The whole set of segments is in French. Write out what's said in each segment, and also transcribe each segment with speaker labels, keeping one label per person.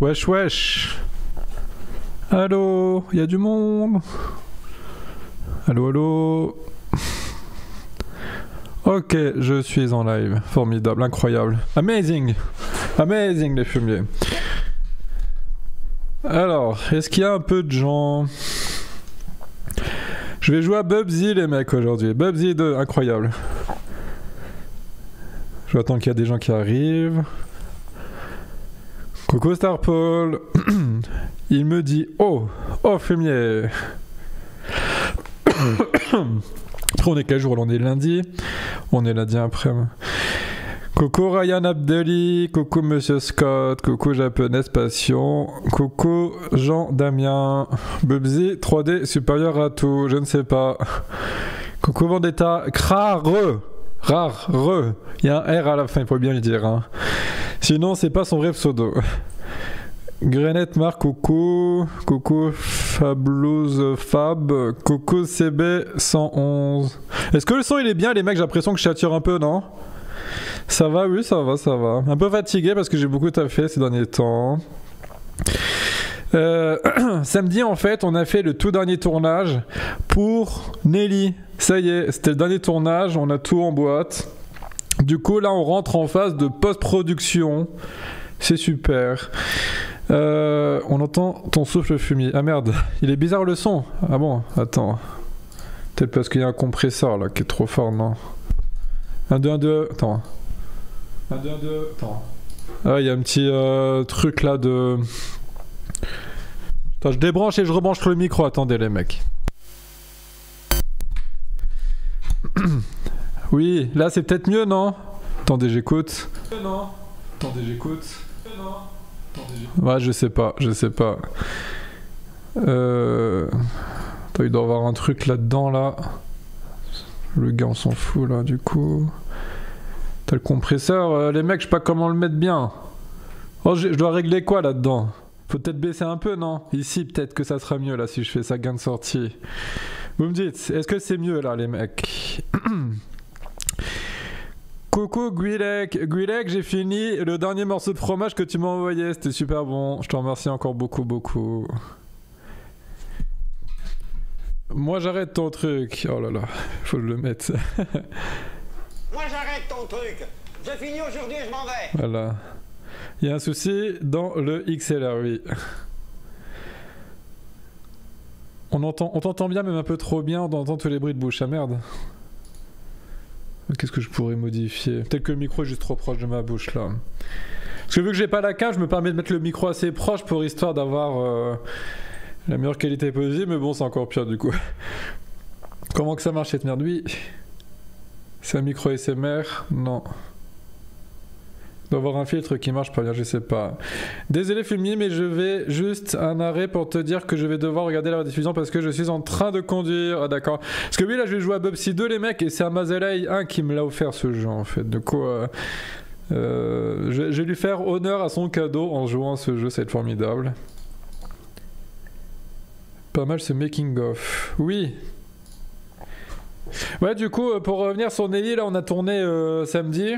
Speaker 1: Wesh wesh. Allô, y a du monde? Allô, allô. Ok, je suis en live. Formidable, incroyable. Amazing. Amazing les fumiers. Alors, est-ce qu'il y a un peu de gens? Je vais jouer à Bubsy les mecs aujourd'hui. Bubsy 2, incroyable. Je vais attendre qu'il y a des gens qui arrivent. Coucou Starpole. Il me dit oh fumier. On est quel jour? On est lundi. On est lundi après. Coucou Ryan Abdeli, coucou Monsieur Scott, coucou Japonaise Passion, coucou Jean Damien, Bubsy 3D supérieur à tout, je ne sais pas. Coucou Vendetta, rare, il y a un R à la fin, il faut bien le dire. Hein. Sinon, c'est pas son vrai pseudo. Grenette Marc, coucou. Coucou Fablouse Fab. Coucou CB111. Est-ce que le son il est bien les mecs? J'ai l'impression que je sature un peu, non? Ça va, oui, ça va. Un peu fatigué parce que j'ai beaucoup taffé ces derniers temps. Samedi, en fait, on a fait le tout dernier tournage pour Nelly. Ça y est, c'était le dernier tournage, on a tout en boîte. Du coup, là, on rentre en phase de post-production. C'est super. On entend ton souffle fumier. Ah merde, il est bizarre le son. Ah bon, attends. Peut-être parce qu'il y a un compresseur là qui est trop fort, non? 1, 2, 1, 2. Attends. 1, 2, 1, 2. Attends. Ah, il y a un petit truc là de... Attends, je débranche et je rebranche le micro. Attendez les mecs. Oui, là c'est peut-être mieux, non? Attendez, j'écoute. Non. Attendez, j'écoute. Non. Ouais, je sais pas. Attends, il doit y avoir un truc là-dedans, là. Le gars, on s'en fout, là, du coup. T'as le compresseur. Les mecs, je sais pas comment le mettre bien. Oh, je dois régler quoi, là-dedans? Faut peut-être baisser un peu, non? Ici, peut-être que ça sera mieux, là, si je fais ça gain de sortie. Vous me dites, est-ce que c'est mieux, là, les mecs? Coucou Guilec, j'ai fini le dernier morceau de fromage que tu m'as envoyé, c'était super bon, je te remercie encore beaucoup. Moi j'arrête ton truc, oh là là, faut que je le mette.
Speaker 2: Moi j'arrête ton truc, j'ai fini aujourd'hui et je m'en vais.
Speaker 1: Voilà, il y a un souci dans le XLR, oui. On t'entend bien, même un peu trop bien, on entend tous les bruits de bouche, ah merde. Qu'est-ce que je pourrais modifier? Peut-être que le micro est juste trop proche de ma bouche là. Parce que vu que j'ai pas la cage, je me permets de mettre le micro assez proche pour histoire d'avoir la meilleure qualité possible, mais bon c'est encore pire du coup. Comment que ça marche cette merde? Oui. C'est un micro SMR? Non. Il doit y avoir un filtre qui marche pas bien, je sais pas. Désolé Fumier, mais je vais juste un arrêt pour te dire que je vais devoir regarder la rediffusion parce que je suis en train de conduire. Ah d'accord. Parce que oui, là je vais jouer à Bubsy 2 les mecs et c'est Amazalay 1 qui me l'a offert ce jeu en fait. Du coup, je vais lui faire honneur à son cadeau en jouant à ce jeu, ça va être formidable. Pas mal ce making of. Oui. Ouais, du coup, pour revenir sur Nelly, là on a tourné samedi.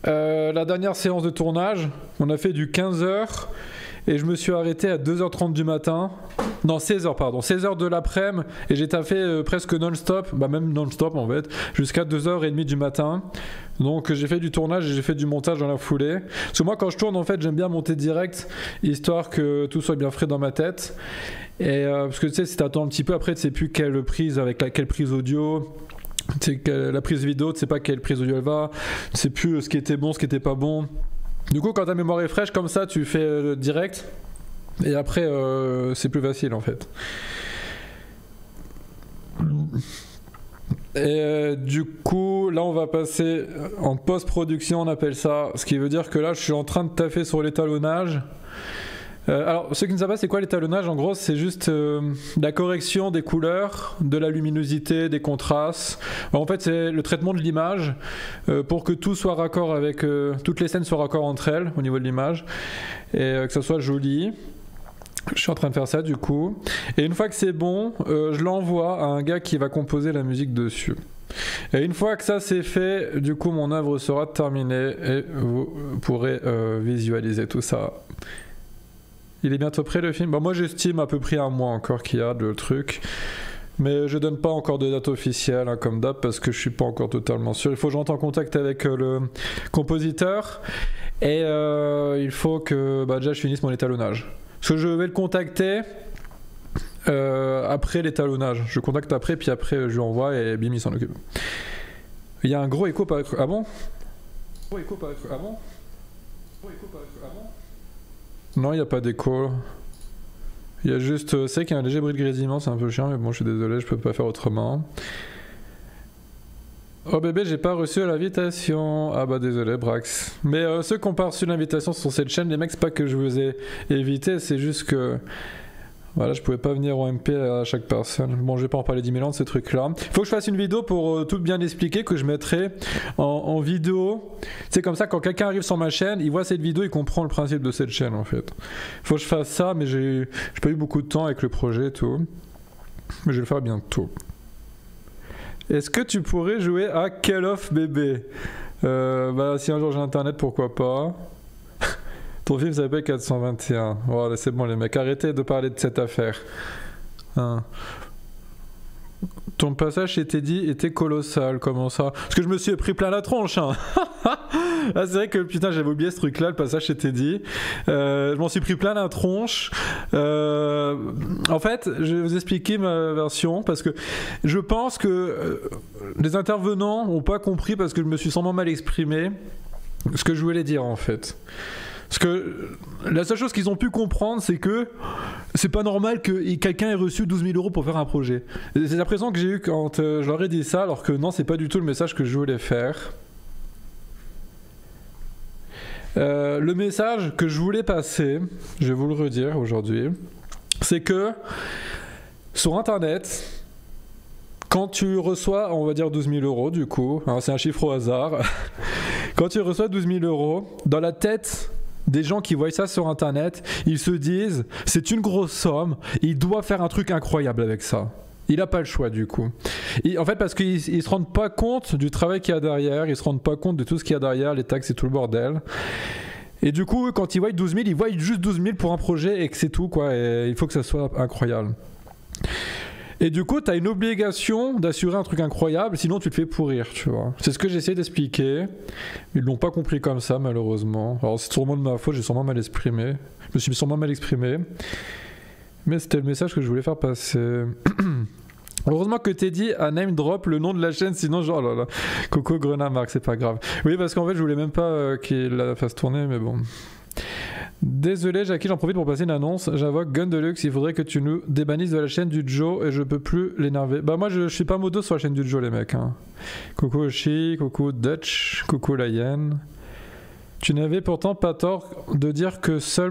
Speaker 1: La dernière séance de tournage, on a fait du 15h et je me suis arrêté à 2h30 du matin. Non, 16h, pardon. 16h de l'après-midi et j'ai taffé presque non-stop, bah même non-stop en fait, jusqu'à 2h30 du matin. Donc j'ai fait du tournage et j'ai fait du montage dans la foulée. Parce que moi quand je tourne en fait j'aime bien monter direct, histoire que tout soit bien frais dans ma tête. Et parce que tu sais, si t'attends un petit peu après, tu sais plus quelle prise avec quelle prise audio. Tu sais, la prise vidéo, tu sais pas quelle prise audio elle va, tu sais plus ce qui était bon, ce qui était pas bon. Du coup, quand ta mémoire est fraîche comme ça, tu fais direct et après c'est plus facile en fait. Et du coup, là on va passer en post-production, on appelle ça, ce qui veut dire que là je suis en train de taffer sur l'étalonnage. Alors, ceux qui ne savent pas c'est quoi l'étalonnage, en gros c'est juste la correction des couleurs, de la luminosité, des contrastes. En fait c'est le traitement de l'image pour que tout soit raccord avec... toutes les scènes soient raccord entre elles au niveau de l'image et que ça soit joli. Je suis en train de faire ça du coup. Et une fois que c'est bon, je l'envoie à un gars qui va composer la musique dessus. Et une fois que ça c'est fait, du coup mon œuvre sera terminée et vous pourrez visualiser tout ça. Il est bientôt prêt le film? Bon, moi j'estime à peu près un mois encore qu'il y a de truc. Mais je donne pas encore de date officielle hein, comme d'hab parce que je suis pas encore totalement sûr. Il faut que je rentre en contact avec le compositeur et il faut que déjà je finisse mon étalonnage. Parce que je vais le contacter après l'étalonnage. Je le contacte après puis après je lui envoie et bim il s'en occupe. Il y a un gros écho par... Ah bon? Gros écho par... Ah bon? Gros écho par... Ah bon? Non, il n'y a pas d'écho. Il y a juste, c'est qu'il y a un léger bruit de grésillement, c'est un peu chiant, mais bon, je suis désolé, je peux pas faire autrement. Oh bébé, j'ai pas reçu l'invitation. Ah bah désolé, Brax. Mais ceux qui ont pas reçu l'invitation sur cette chaîne, les mecs, c'est pas que je vous ai évité, c'est juste que... Voilà, je pouvais pas venir au MP à chaque personne. Bon, je vais pas en parler 10 000 ans de ces trucs-là. Faut que je fasse une vidéo pour tout bien expliquer, que je mettrai en vidéo. C'est comme ça, quand quelqu'un arrive sur ma chaîne, il voit cette vidéo, il comprend le principe de cette chaîne, en fait. Faut que je fasse ça, mais j'ai pas eu beaucoup de temps avec le projet et tout. Mais je vais le faire bientôt. Est-ce que tu pourrais jouer à Call of bébé? Bah, si un jour j'ai internet, pourquoi pas. Ton film s'appelle 421. Voilà, c'est bon les mecs, arrêtez de parler de cette affaire. Hein. Ton passage chez Teddy était colossal, comment ça? Parce que je me suis pris plein la tronche. Hein. Ah, c'est vrai que putain, j'avais oublié ce truc-là, le passage chez Teddy. Je m'en suis pris plein la tronche. En fait, je vais vous expliquer ma version parce que je pense que les intervenants n'ont pas compris parce que je me suis sûrement mal exprimé ce que je voulais dire en fait. Parce que la seule chose qu'ils ont pu comprendre, c'est que c'est pas normal que quelqu'un ait reçu 12 000 € pour faire un projet. C'est l'impression que j'ai eu quand je leur ai dit ça, alors que non, c'est pas du tout le message que je voulais faire. Le message que je voulais passer, je vais vous le redire aujourd'hui, c'est que sur Internet, quand tu reçois, on va dire 12 000 € du coup, hein, c'est un chiffre au hasard, quand tu reçois 12 000 €, dans la tête des gens qui voient ça sur Internet, ils se disent c'est une grosse somme, il doit faire un truc incroyable avec ça. Il n'a pas le choix du coup. En fait parce qu'ils ne se rendent pas compte du travail qu'il y a derrière, ils ne se rendent pas compte de tout ce qu'il y a derrière, les taxes et tout le bordel. Et du coup quand ils voient 12 000, ils voient juste 12 000 pour un projet et que c'est tout quoi, et il faut que ça soit incroyable. Et du coup, tu as une obligation d'assurer un truc incroyable, sinon tu te fais pourrir, tu vois. C'est ce que j'ai essayé d'expliquer. Ils l'ont pas compris comme ça, malheureusement. Alors, c'est sûrement de ma faute, j'ai sûrement mal exprimé. Je me suis sûrement mal exprimé. Mais c'était le message que je voulais faire passer. Heureusement que Teddy a name drop le nom de la chaîne, sinon genre, oh là là, Coco Grenamark, c'est pas grave. Oui, parce qu'en fait, je voulais même pas qu'il la fasse tourner, mais bon. Désolé Jackie, j'en profite pour passer une annonce. J'invoque Gun Deluxe, il faudrait que tu nous débannisses de la chaîne du Joe et je peux plus l'énerver. Bah moi je suis pas modo sur la chaîne du Joe les mecs. Hein. Coucou Oshi, coucou Dutch, coucou Layen. Tu n'avais pourtant pas tort de dire que seul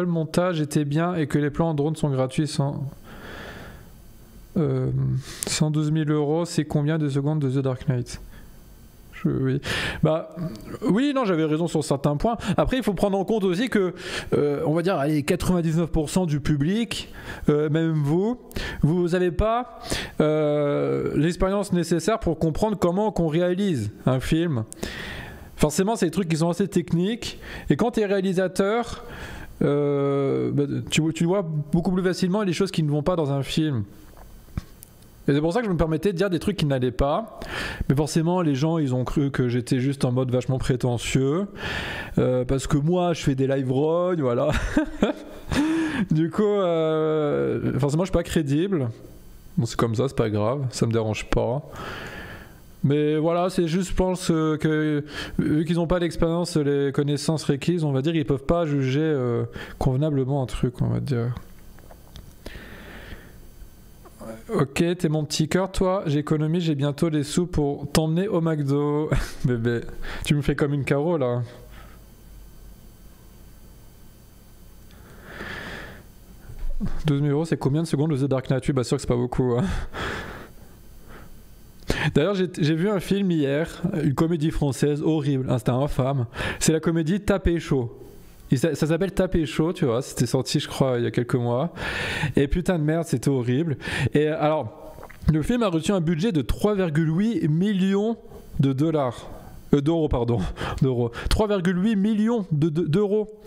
Speaker 1: montage était bien et que les plans en drone sont gratuits sans... 112 000 €, c'est combien de secondes de The Dark Knight? Oui. Bah, oui, non, j'avais raison sur certains points. Après, il faut prendre en compte aussi que, on va dire, allez, 99% du public, même vous n'avez pas l'expérience nécessaire pour comprendre comment qu'on réalise un film. Forcément, c'est des trucs qui sont assez techniques. Et quand tu es réalisateur, tu vois beaucoup plus facilement les choses qui ne vont pas dans un film. Et c'est pour ça que je me permettais de dire des trucs qui n'allaient pas. Mais forcément, les gens, ils ont cru que j'étais juste en mode vachement prétentieux. Parce que moi, je fais des live roll, voilà. Du coup, forcément, je suis pas crédible. Bon, c'est comme ça, c'est pas grave. Ça me dérange pas. Mais voilà, c'est juste, je pense que vu qu'ils n'ont pas l'expérience, les connaissances requises, on va dire, ils peuvent pas juger convenablement un truc, on va dire. Ok, t'es mon petit cœur, toi. J'économise, j'ai bientôt les sous pour t'emmener au McDo. Bébé, tu me fais comme une Caro là. « 12 000 €, c'est combien de secondes de The Dark Knight? Bah sûr que c'est pas beaucoup. Hein. D'ailleurs, j'ai vu un film hier, une comédie française horrible, hein, c'était infâme. C'est la comédie Tapé chaud. Ça s'appelle Tapé chaud, tu vois, c'était sorti je crois il y a quelques mois. Et putain de merde, c'était horrible. Et alors, le film a reçu un budget de 3,8 millions d'euros, pardon, d'euros. 3,8 millions d'euros.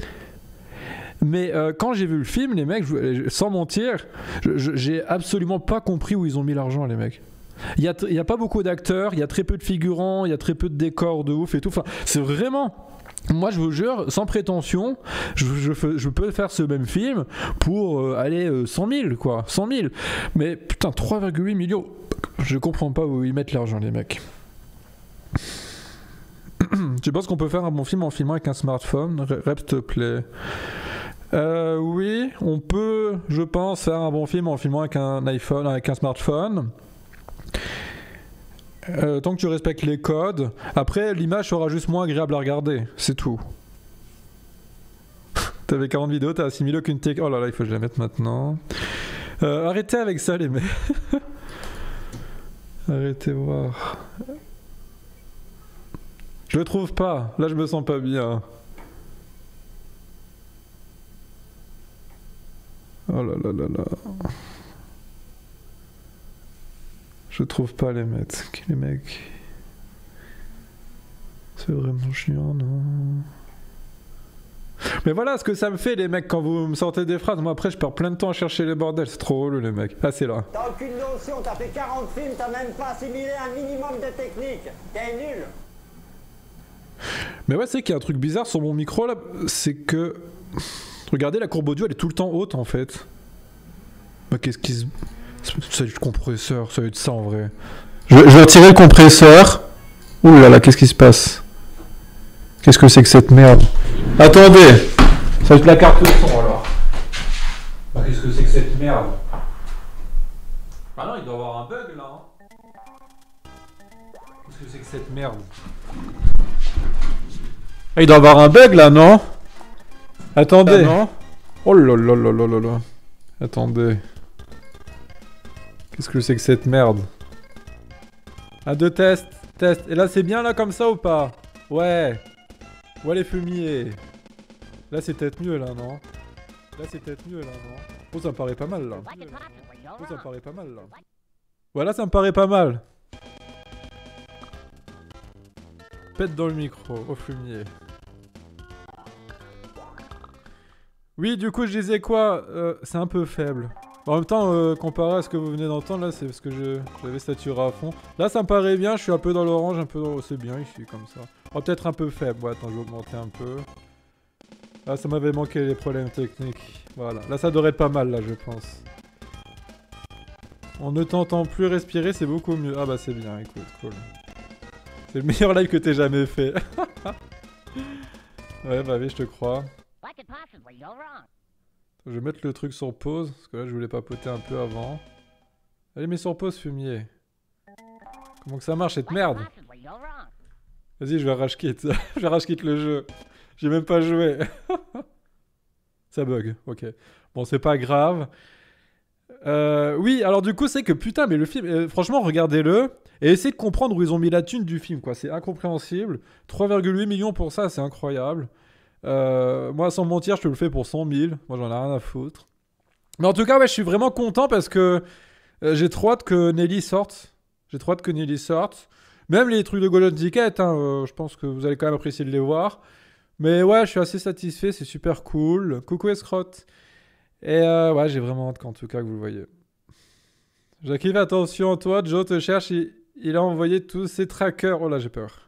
Speaker 1: Mais quand j'ai vu le film, les mecs, sans mentir, j'ai absolument pas compris où ils ont mis l'argent, les mecs. Il y a pas beaucoup d'acteurs, il y a très peu de figurants, il y a très peu de décors de ouf et tout. Enfin, c'est vraiment... Moi, je vous jure, sans prétention, je peux faire ce même film pour aller 100 000, quoi. 100 000. Mais putain, 3,8 millions. Je comprends pas où ils mettent l'argent, les mecs. Tu penses qu'on peut faire un bon film en filmant avec un smartphone? Rep, s'il te plaît. Oui, on peut, je pense, faire un bon film en filmant avec un iPhone, avec un smartphone. Tant que tu respectes les codes. Après, l'image sera juste moins agréable à regarder. C'est tout. T'avais 40 vidéos, t'as assimilé aucune technique. Oh là là, il faut que je la mette maintenant. Arrêtez avec ça, les mecs. Arrêtez voir. Je le trouve pas. Là, je me sens pas bien. Oh là là là là. Je trouve pas les mecs. Les mecs. C'est vraiment chiant, non? Mais voilà ce que ça me fait, les mecs, quand vous me sortez des phrases. Moi, après, je perds plein de temps à chercher les bordels. C'est trop relou, les mecs. Ah, c'est là.
Speaker 2: T'as aucune notion, t'as fait 40 films, t'as même pas assimilé un minimum de technique. T'es nul.
Speaker 1: Mais ouais, c'est qu'il y a un truc bizarre sur mon micro, là. C'est que... Regardez, la courbe audio, elle est tout le temps haute, en fait. Bah, qu'est-ce qui se... Ça, le compresseur, ça va être ça en vrai. Je vais retirer le compresseur. Ouh là là, qu'est-ce qui se passe? Qu'est-ce que c'est que cette merde? Attendez! Ça va être la carte son alors. Bah, qu'est-ce que c'est que cette merde? Ah non, il doit y avoir un bug là. Hein. Qu'est-ce que c'est que cette merde? Ah, il doit y avoir un bug là, non? Attendez. Non. Oh là là là là là là. Attendez. Qu'est-ce que c'est que cette merde? Un, deux, test. Et là, c'est bien là comme ça ou pas? Ouais. Ouais, les fumiers. Là, c'est peut-être mieux là, non? Là, c'est peut-être mieux là, non? Oh, ça me paraît pas mal là. Oh, ça me paraît pas mal là. Voilà, ça me paraît pas mal. Pète dans le micro, au fumier. Oui, du coup, je disais quoi? C'est un peu faible. En même temps, comparé à ce que vous venez d'entendre, là, c'est parce que j'avais saturé à fond. Là, ça me paraît bien, je suis un peu dans l'orange, un peu dans... C'est bien ici, comme ça. Oh, peut-être un peu faible. Ouais, attends, je vais augmenter un peu. Là, ça m'avait manqué les problèmes techniques. Voilà. Là, ça devrait être pas mal, là, je pense. En ne t'entendant plus respirer, c'est beaucoup mieux. Ah bah, c'est bien, écoute, cool. C'est le meilleur live que t'aies jamais fait. Ouais, bah oui, je te crois. Je vais mettre le truc sur pause, parce que là je voulais papoter un peu avant. Allez, mets sur pause, fumier. Comment que ça marche cette merde? Vas-y, je vais rage quit. Je vais rage quit le jeu. J'ai même pas joué. Ça bug, ok. Bon, c'est pas grave. Oui, alors du coup, c'est que putain, mais le film, franchement, regardez-le. Et essayez de comprendre où ils ont mis la thune du film, quoi. C'est incompréhensible. 3,8 millions pour ça, c'est incroyable. Moi, sans mentir, je te le fais pour 100 000. Moi, j'en ai rien à foutre. Mais en tout cas, ouais, je suis vraiment content parce que j'ai trop hâte que Nelly sorte. Même les trucs de Golden Ticket, hein, je pense que vous allez quand même apprécier de les voir. Mais ouais, je suis assez satisfait, c'est super cool. Coucou Escrotte. Et ouais, j'ai vraiment hâte qu'en tout cas que vous le voyez. Jacques, attention, toi, Joe te cherche, il a envoyé tous ses trackers. Oh là, j'ai peur.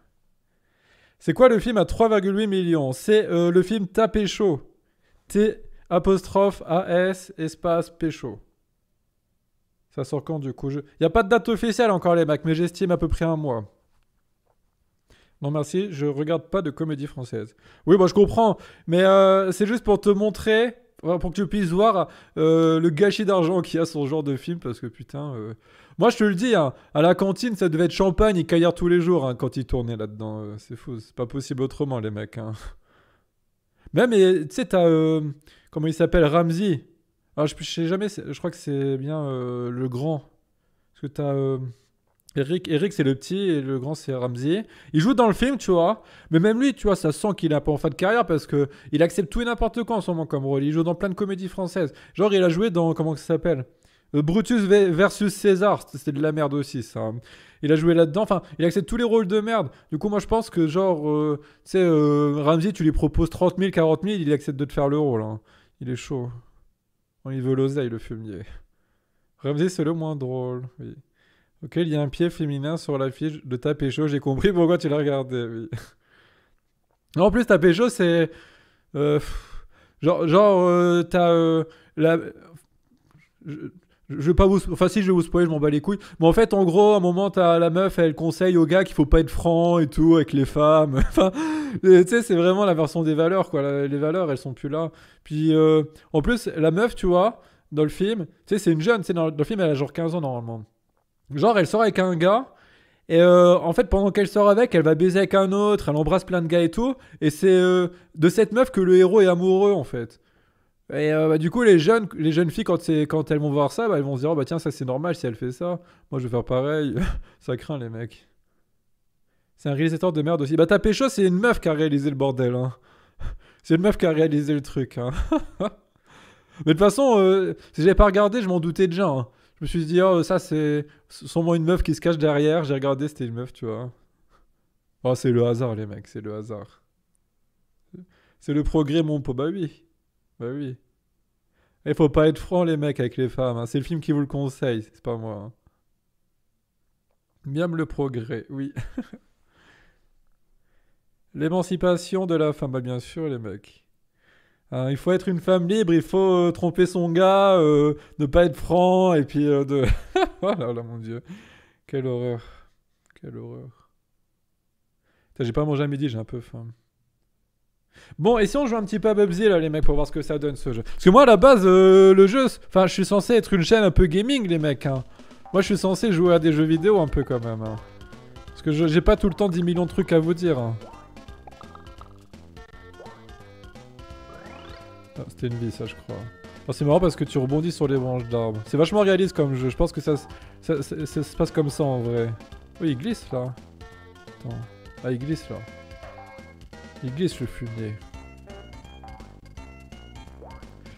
Speaker 1: C'est quoi le film à 3,8 millions? C'est le film Tapé chaud. T'-A-S espace Pécho. Ça sort quand du coup? Il n'y a pas de date officielle encore les mecs, mais j'estime à peu près un mois. Non merci, je regarde pas de comédie française. Oui, bah je comprends, mais c'est juste pour te montrer, pour que tu puisses voir le gâchis d'argent qu'il y a sur ce genre de film, parce que putain... Moi, je te le dis, hein, à la cantine, ça devait être champagne et caillard tous les jours hein, quand ils tournaient là-dedans. C'est fou, c'est pas possible autrement, les mecs. Hein. Même, tu sais, t'as... comment il s'appelle? Ramsey. Alors, je sais jamais, je crois que c'est bien le grand. Parce que t'as... Eric, c'est le petit et le grand, c'est Ramsey. Il joue dans le film, tu vois. Mais même lui, tu vois, ça sent qu'il est un peu en fin de carrière parce que il accepte tout et n'importe quoi en ce moment comme rôle. Il joue dans plein de comédies françaises. Genre, il a joué dans... Comment ça s'appelle? Brutus versus César, c'était de la merde aussi ça. Il a joué là-dedans, enfin il accepte tous les rôles de merde. Du coup moi je pense que genre, tu sais, Ramsey tu lui proposes 30 000, 40 000, il accepte de te faire le rôle. Hein. Il est chaud. Oh, il veut l'oseille, le fumier. Ramsey, c'est le moins drôle. Oui. Ok, il y a un pied féminin sur l'affiche de ta pécho. J'ai compris pourquoi tu l'as regardé. Oui. En plus, ta pécho, c'est. euh, t'as. La... Je, je vais pas vous. Enfin, si je vais vous spoiler, je m'en bats les couilles. Mais en fait, en gros, à un moment, t'as la meuf, elle conseille au gars qu'il faut pas être franc et tout avec les femmes. Enfin, tu sais, c'est vraiment la version des valeurs, quoi. Les valeurs, elles sont plus là. Puis, en plus, la meuf, tu vois, dans le film, tu sais, c'est une jeune. Tu sais, dans le film, elle a genre 15 ans normalement. Genre, elle sort avec un gars. Et en fait, pendant qu'elle sort avec, elle va baiser avec un autre, elle embrasse plein de gars et tout. Et c'est de cette meuf que le héros est amoureux, en fait. Et bah, du coup, les jeunes filles, quand elles vont voir ça, bah, elles vont se dire, oh, bah tiens, ça c'est normal si elle fait ça. Moi, je vais faire pareil. Ça craint, les mecs. C'est un réalisateur de merde aussi. Bah, ta pécho, c'est une meuf qui a réalisé le bordel. Hein. C'est une meuf qui a réalisé le truc. Hein. Mais de toute façon, si j'avais pas regardé, je m'en doutais déjà. Hein. Je me suis dit, oh, ça c'est sûrement une meuf qui se cache derrière. J'ai regardé, c'était une meuf, tu vois. Oh, c'est le hasard, les mecs, c'est le hasard. C'est le progrès, mon pot. Bah oui. Bah oui. Il faut pas être franc, les mecs, avec les femmes. Hein. C'est le film qui vous le conseille, c'est pas moi. Hein. Miam le progrès, oui. L'émancipation de la femme, bah bien sûr, les mecs. Hein, il faut être une femme libre, il faut tromper son gars, ne pas être franc, et puis de... Oh là là, mon Dieu. Quelle horreur. Quelle horreur. Putain, j'ai pas mangé à midi, j'ai un peu faim. Bon, et si on joue un petit peu à PUBG là, les mecs, pour voir ce que ça donne ce jeu. Parce que moi, à la base, le jeu, enfin, je suis censé être une chaîne un peu gaming, les mecs. Hein. Moi, je suis censé jouer à des jeux vidéo un peu quand même. Hein. Parce que j'ai pas tout le temps 10 millions de trucs à vous dire. Hein. Ah, c'était une vie, ça, je crois. Oh, c'est marrant parce que tu rebondis sur les branches d'arbres. C'est vachement réaliste comme jeu. Je pense que ça se passe comme ça en vrai. Oui, il glisse là. Attends. Ah, il glisse là. Il glisse le fumier.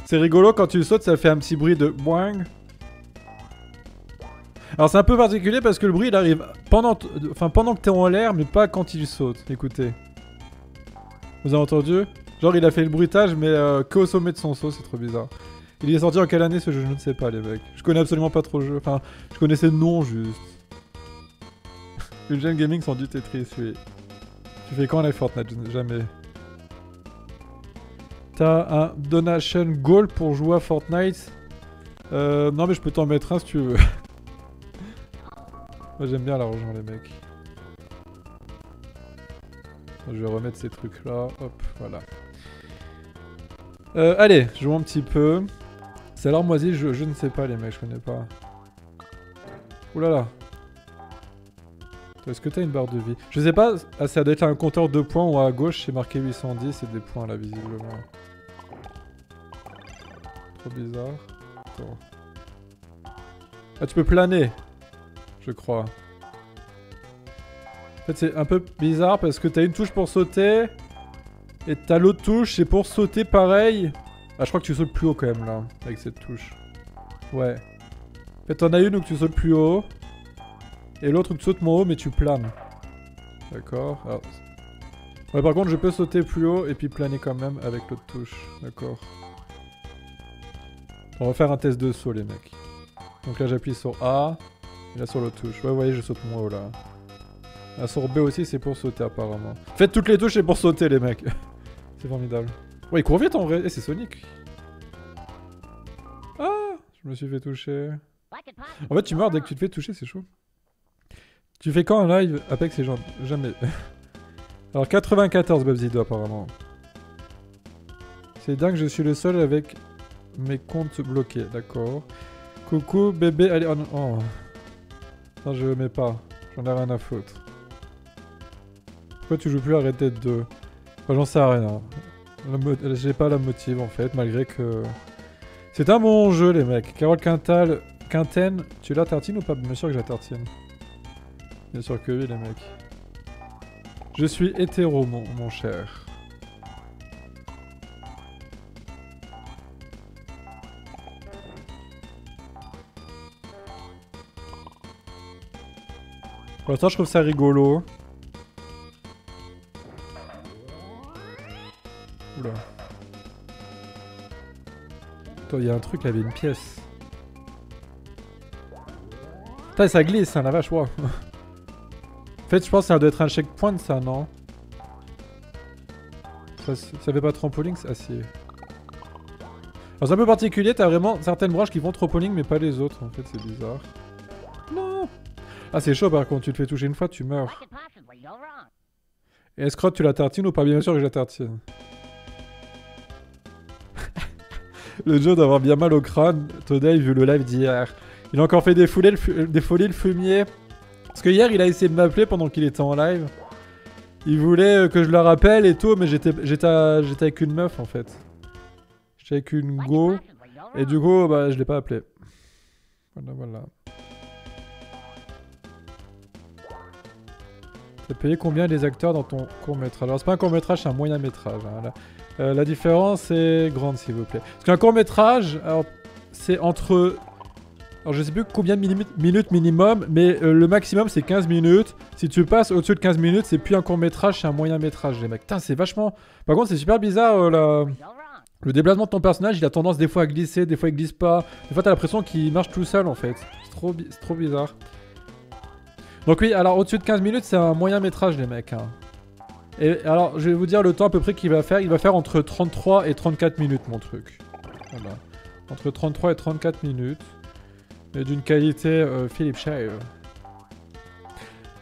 Speaker 1: C'est rigolo quand tu sautes, ça fait un petit bruit de boing. Alors c'est un peu particulier parce que le bruit il arrive pendant que t'es en l'air, mais pas quand il saute. Écoutez. Vous avez entendu? Genre il a fait le bruitage, mais qu'au sommet de son saut, c'est trop bizarre. Il est sorti en quelle année ce jeu? Je ne sais pas, les mecs. Je connais absolument pas trop le jeu. Enfin, je connaissais le nom juste. Une jeune gaming sans du Tetris, oui. Tu fais quand les Fortnite? Jamais. T'as un donation goal pour jouer à Fortnite? Non mais je peux t'en mettre un si tu veux. Moi j'aime bien l'argent les mecs. Je vais remettre ces trucs là. Hop, voilà. Allez, jouons un petit peu. C'est l'armoisie, je ne sais pas les mecs, je connais pas. Oulala. Est-ce que t'as une barre de vie? Je sais pas, ça doit être un compteur de points ou à gauche c'est marqué 810 et des points là visiblement. Trop bizarre. Attends. Ah tu peux planer, je crois. En fait c'est un peu bizarre parce que t'as une touche pour sauter et t'as l'autre touche c'est pour sauter pareil. Ah je crois que tu sautes plus haut quand même là avec cette touche. Ouais. En fait t'en as une où tu sautes plus haut. Et l'autre où tu sautes moins haut mais tu planes. D'accord. Alors... Ouais par contre je peux sauter plus haut et puis planer quand même avec l'autre touche. D'accord. On va faire un test de saut les mecs. Donc là j'appuie sur A. Et là sur l'autre touche. Ouais vous voyez je saute moins haut là. Là sur B aussi c'est pour sauter apparemment. Faites toutes les touches c'est pour sauter les mecs. C'est formidable. Ouais il court vite en vrai. Et c'est Sonic. Ah je me suis fait toucher. En fait tu meurs dès que tu te fais toucher c'est chaud. Tu fais quand un live Apex et genre jamais. Alors 94 Babzido apparemment. C'est dingue, je suis le seul avec mes comptes bloqués, d'accord. Coucou bébé, allez, oh non, oh. Non je mets pas, j'en ai rien à foutre. Pourquoi tu joues plus à Red Dead 2? Enfin, j'en sais rien. J'ai pas la motive en fait, malgré que... C'est un bon jeu les mecs. Carole Quinten, tu la tartines ou pas? Bien sûr que je la tartine. Bien sûr que oui les mecs. Je suis hétéro mon cher. Pour l'instant je trouve ça rigolo. Oula. Attends, il y a un truc, il y avait une pièce. Putain, ça glisse, hein, la vache, wow. En fait, je pense que ça doit être un checkpoint, ça, non? Ça fait pas trampoline? Ah, si. Alors, c'est un peu particulier, t'as vraiment certaines branches qui font trampoline, mais pas les autres, en fait, c'est bizarre. Non! Ah, c'est chaud, par contre, tu te fais toucher une fois, tu meurs. Et Escrotte, tu la tartines ou pas? Bien sûr que je la tartine. Le Joe doit avoir bien mal au crâne. Today, vu le live d'hier. Il a encore fait défouler le fumier. Parce que hier, il a essayé de m'appeler pendant qu'il était en live. Il voulait que je le rappelle et tout, mais j'étais avec une meuf en fait. J'étais avec une go. Et du coup, bah, je l'ai pas appelé. Voilà, voilà. T'as payé combien les acteurs dans ton court-métrage? Alors, c'est pas un court-métrage, c'est un moyen-métrage. Hein, la différence est grande, s'il vous plaît. Parce qu'un court-métrage, c'est entre... Alors, je sais plus combien de minutes minimum, mais le maximum, c'est 15 minutes. Si tu passes au-dessus de 15 minutes, c'est plus un court-métrage, c'est un moyen-métrage, les mecs. Putain, c'est vachement... Par contre, c'est super bizarre, le déplacement de ton personnage, il a tendance des fois à glisser, des fois il glisse pas. Des fois, t'as l'impression qu'il marche tout seul, en fait. C'est trop bizarre. Donc oui, alors au-dessus de 15 minutes, c'est un moyen métrage, les mecs. Hein. Et alors, je vais vous dire le temps à peu près qu'il va faire. Il va faire entre 33 et 34 minutes, mon truc. Voilà. Entre 33 et 34 minutes. Mais d'une qualité Philippe Shire.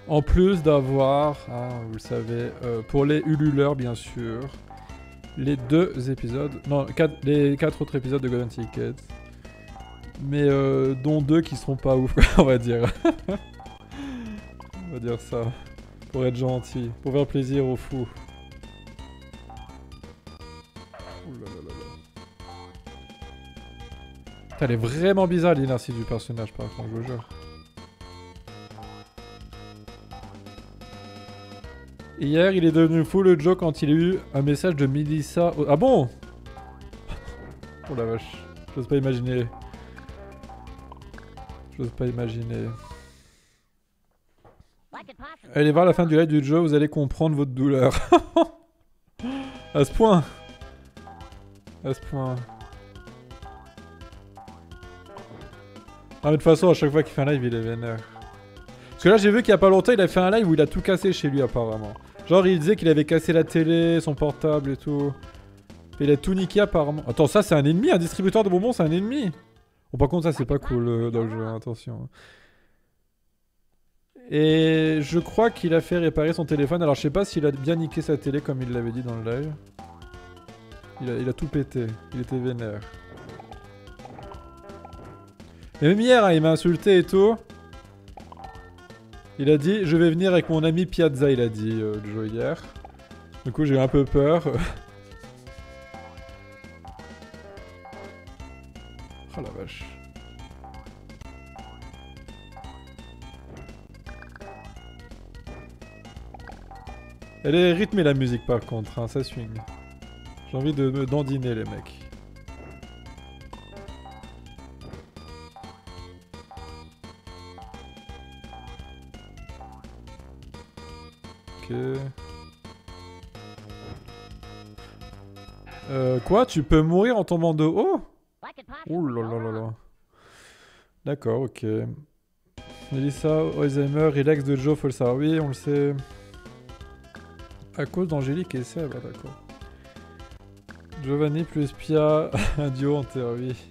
Speaker 1: En plus d'avoir, vous le savez, pour les ululeurs, bien sûr, les 2 épisodes... Non, les 4 autres épisodes de Golden Ticket. Mais dont 2 qui seront pas ouf, on va dire. On va dire ça. Pour être gentil. Pour faire plaisir aux fous. Ouh là là là là. Elle est vraiment bizarre l'inertie du personnage par contre, je vous jure. Hier, il est devenu fou le Joe quand il a eu un message de Melissa... Ah bon? Oh la vache. J'ose pas imaginer. J'ose pas imaginer. Allez voir la fin du live du Joe, vous allez comprendre votre douleur. À ce point. À ce point. Ah, mais de toute façon, à chaque fois qu'il fait un live, il est vénère. Parce que là, j'ai vu qu'il y a pas longtemps, il a fait un live où il a tout cassé chez lui, apparemment. Genre, il disait qu'il avait cassé la télé, son portable et tout. Et il a tout niqué, apparemment. Attends, ça, c'est un ennemi, un distributeur de bonbons, c'est un ennemi. Bon, par contre, ça, c'est pas cool dans le jeu, hein, attention. Et je crois qu'il a fait réparer son téléphone. Alors, je sais pas s'il a bien niqué sa télé comme il l'avait dit dans le live. Il a tout pété. Il était vénère. Et même hier, hein, il m'a insulté et tout. Il a dit, je vais venir avec mon ami Piazza, il a dit, Joe hier. Du coup, j'ai eu un peu peur. Oh la vache. Elle est rythmée la musique par contre, hein, ça swing. J'ai envie de me dandiner les mecs. Ok. Quoi? Tu peux mourir en tombant de haut? Ouh là là là là. D'accord, ok. Melissa, Alzheimer, relax de Joe, faut le savoir. Oui, on le sait. À cause d'Angélique et Seb, ah, d'accord. Giovanni plus Pia, un duo en théorie.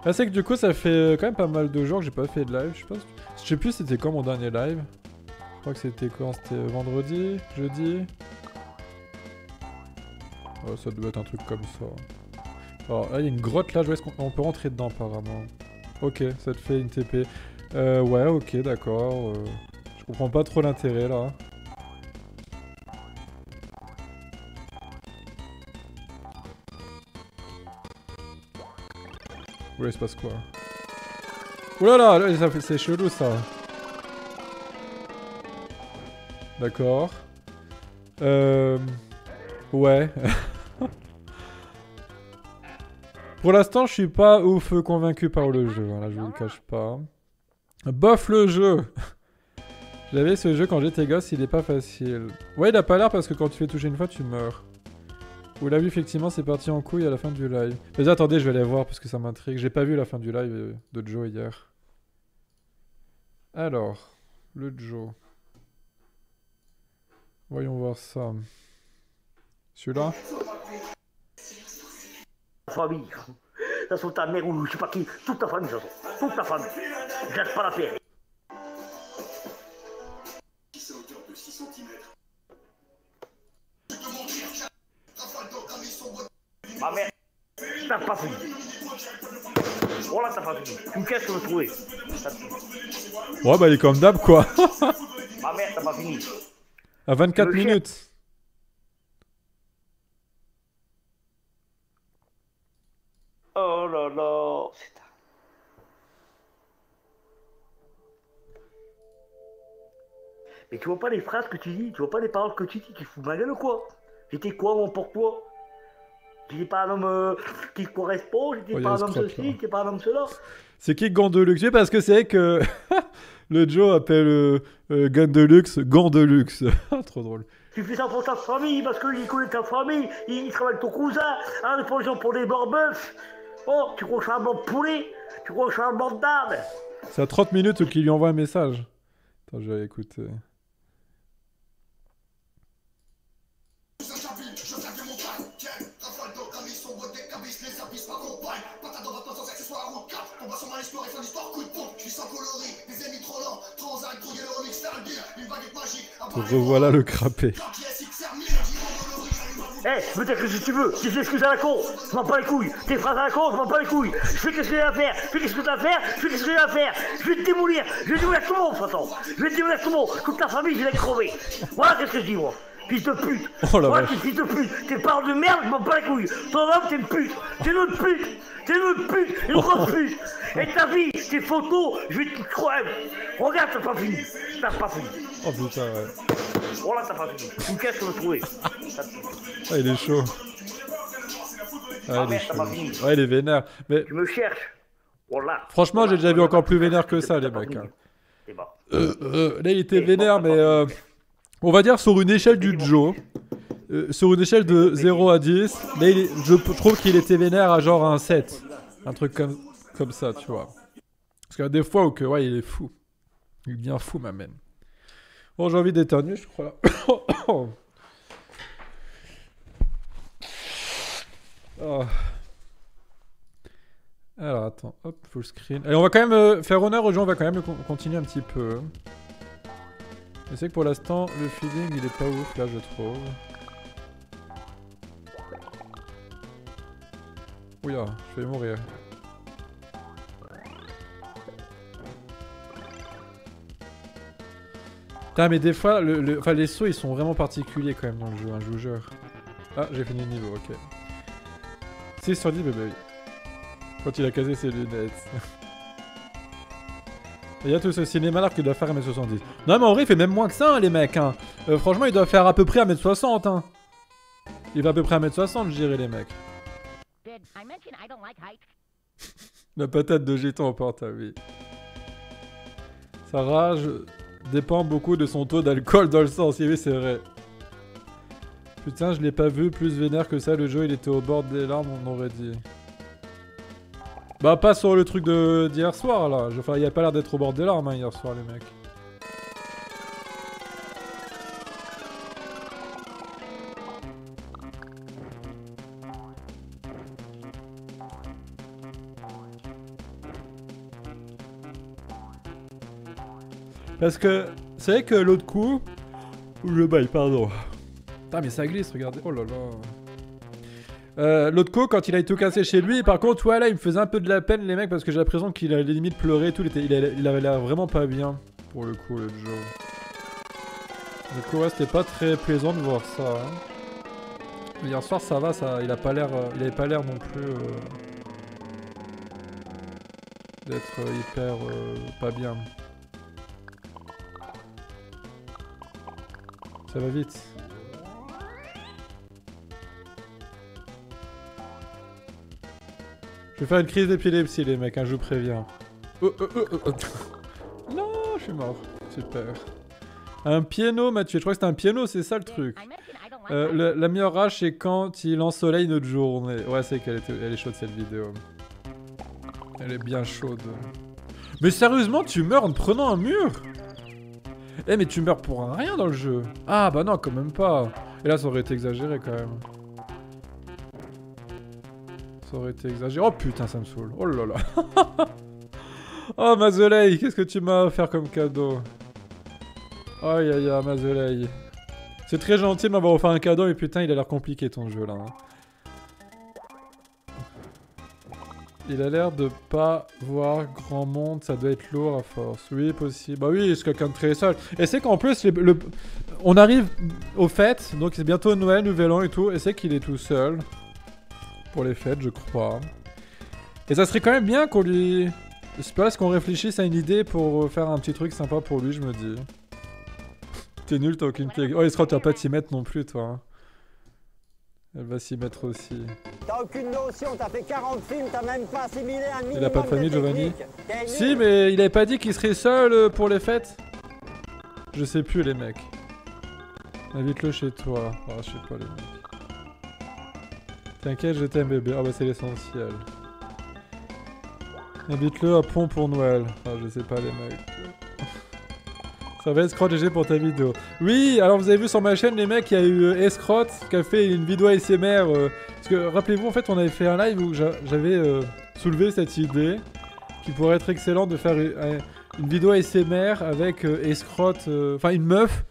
Speaker 1: Ah, c'est que du coup, ça fait quand même pas mal de jours que j'ai pas fait de live, je pense. Je sais plus c'était quand mon dernier live. Je crois que c'était quand? C'était vendredi? Jeudi? Oh, ça doit être un truc comme ça. Alors là, il y a une grotte là, est-ce qu'on peut rentrer dedans apparemment? Ok, ça te fait une TP. Ouais, ok, d'accord. Je comprends pas trop l'intérêt là. Oula, il se passe quoi? Oulala, là, c'est chelou ça. D'accord. Ouais. Pour l'instant, je suis pas ouf convaincu par le jeu. Voilà, je vous le cache pas. Bof le jeu. J'avais ce jeu quand j'étais gosse, il est pas facile. Ouais, il a pas l'air parce que quand tu fais toucher une fois, tu meurs. Vous l'avez vu, effectivement, c'est parti en couille à la fin du live. Mais attendez, je vais aller voir parce que ça m'intrigue. J'ai pas vu la fin du live de Joe hier. Alors, le Joe. Voyons voir ça. Celui-là.
Speaker 3: Famille. Ça sont ta mère ou je sais pas qui. Toute ta famille, ça sont. Toute ta famille. Je lâche pas la paix. Ma mère, t'as pas fini. Voilà, t'as pas fini. Tu me casses le trouver.
Speaker 1: Ouais, bah il est comme d'hab, quoi.
Speaker 3: Ma mère, t'as pas fini.
Speaker 1: À 24 minutes.
Speaker 3: Oh là là. Mais tu vois pas les phrases que tu dis, tu vois pas les paroles que tu dis, tu fous ma gueule ou quoi? J'étais quoi, mon pour toi? J'étais pas un homme qui correspond, j'étais pas un homme ceci, j'étais pas un homme cela.
Speaker 1: C'est qui Gandeluxe? Parce que c'est que le Joe appelle Gandeluxe Gandeluxe. Trop drôle.
Speaker 3: Tu fais ça pour ta famille, parce qu'il connaît ta famille, il travaille avec ton cousin, hein, pour exemple pour des morts-bœufs. Oh, tu crois que je suis un mort de poulet? Tu crois que je suis un mort d'âme?
Speaker 1: C'est à 30 minutes qu'il lui envoie un message. Attends, je vais écouter. Te revoilà le crapé.
Speaker 3: Eh, peut-être que si tu veux, tu fais ce que t'as à la con, je m'en bats les couilles, tes phrases à la con, je m'en bats les couilles, je fais ce que j'ai à faire, je fais ce que t'as à faire, je fais ce que j'ai à faire, je vais te démolir tout le monde, de toute façon, je vais te démolir tout le monde, toute ta famille, je vais crever. Voilà qu'est-ce que je dis, moi. Fils de pute.
Speaker 1: Oh la
Speaker 3: voilà,
Speaker 1: vache.
Speaker 3: fils de pute. Tes paroles de merde, je m'en bats les couilles. Ton homme, t'es une pute. T'es une autre pute. T'es une autre pute. Une grosse pute. Et ta vie, tes photos, je vais te crever. Regarde, t'as pas fini. T'as pas fini.
Speaker 1: Oh putain, ouais.
Speaker 3: Voilà, t'as pas fini. Tu me casses pour le trouver.
Speaker 1: Ah, il est chaud. Ah, il est chaud. Ouais, il est vénère. Mais
Speaker 3: tu me cherches. Voilà.
Speaker 1: Franchement, j'ai déjà vu encore plus vénère que ça, les mecs. Hein. Là, il était vénère, mais on va dire sur une échelle du Joe. Sur une échelle de 0 à 10, là, je trouve qu'il était vénère à genre un 7. Un truc comme ça, tu vois. Parce qu'il y a des fois où que, ouais, il est fou. Il devient fou, ma même. Bon, j'ai envie d'éternuer, je crois. Oh. Alors, attends, hop, full screen. Allez, on va quand même faire honneur aux gens, on va quand même continuer un petit peu. Je sais que pour l'instant, le feeling, il est pas ouf, là, je trouve. Ouh là, je vais mourir. Putain, mais des fois, enfin, les sauts, ils sont vraiment particuliers quand même dans le jeu, hein, je vous jure. Ah, j'ai fini le niveau, ok. 6 sur 10, bébé. Quand il a casé ses lunettes. Il y a tout ce cinéma là qui doit faire 1m70. Non, mais en vrai, il fait même moins que ça, hein, les mecs. Hein. Franchement, il doit faire à peu près 1m60. Hein. Il va à peu près 1m60, je dirais, les mecs. La patate de jeton en portable, oui. Sa rage dépend beaucoup de son taux d'alcool dans le sang. Si oui, c'est vrai. Putain, je l'ai pas vu plus vénère que ça. Le jeu, il était au bord des larmes, on aurait dit. Bah, pas sur le truc d'hier soir, là. Enfin, il a pas l'air d'être au bord des larmes, hein, hier soir, les mecs. Parce que, c'est vrai que l'autre coup... Le bail, pardon. Putain, mais ça glisse, regardez. Oh là là. L'autre coup, quand il a tout cassé chez lui, par contre, ouais, là, il me faisait un peu de la peine, les mecs, parce que j'ai l'impression qu'il allait limite pleurer et tout. Il avait l'air vraiment pas bien, pour le coup, le Joe. Du coup, ouais, c'était pas très plaisant de voir ça. Hein. Hier soir, ça va, ça, il avait pas l'air non plus d'être hyper pas bien. Ça va vite. Je vais faire une crise d'épilepsie, les mecs, hein, je vous préviens. Non, je suis mort. Super. Un piano, Mathieu. Je crois que c'était un piano, c'est ça le truc. La meilleure rage, c'est quand il ensoleille notre journée. Ouais, c'est qu'elle elle est chaude cette vidéo. Elle est bien chaude. Mais sérieusement, tu meurs en te prenant un mur? Eh, mais tu meurs pour un rien dans le jeu. Ah, bah non, quand même pas. Et là, ça aurait été exagéré quand même. Ça aurait été exagéré. Oh putain, ça me saoule. Oh là là. Oh, Mazeley, qu'est-ce que tu m'as offert comme cadeau? Aïe aïe aïe, Mazeley. C'est très gentil de m'avoir offert un cadeau, mais putain, il a l'air compliqué ton jeu là. Hein. Il a l'air de pas voir grand monde, ça doit être lourd à force. Oui, possible. Bah oui, c'est quelqu'un de très seul. Et c'est qu'en plus, on arrive aux fêtes, donc c'est bientôt Noël, Nouvel An et tout, et c'est qu'il est tout seul. Pour les fêtes, je crois. Et ça serait quand même bien qu'on lui... Je sais pas, est-ce qu'on réfléchisse à une idée pour faire un petit truc sympa pour lui, je me dis. T'es nul, t'as aucune... Oh, Escroc, tu vas pas t'y mettre non plus, toi. Hein. Elle va s'y mettre aussi.
Speaker 2: T'as aucune notion, t'as fait 40 films, t'as même pas assimilé un minimum.
Speaker 1: Il a pas de famille, Giovanni?
Speaker 2: Technique.
Speaker 1: Si, mais il avait pas dit qu'il serait seul pour les fêtes? Je sais plus, les mecs. Invite-le chez toi. Oh, je sais pas, les mecs. T'inquiète, je t'aime, bébé. Ah bah, c'est l'essentiel. Invite-le à Pont pour Noël. Ah, je sais pas, les mecs. Ça va Escroc GG pour ta vidéo. Oui, alors vous avez vu sur ma chaîne les mecs, il y a eu Escroc qui a fait une vidéo ASMR. Parce que rappelez-vous, en fait, on avait fait un live où j'avais soulevé cette idée qui pourrait être excellent de faire une vidéo ASMR avec Escroc, enfin une meuf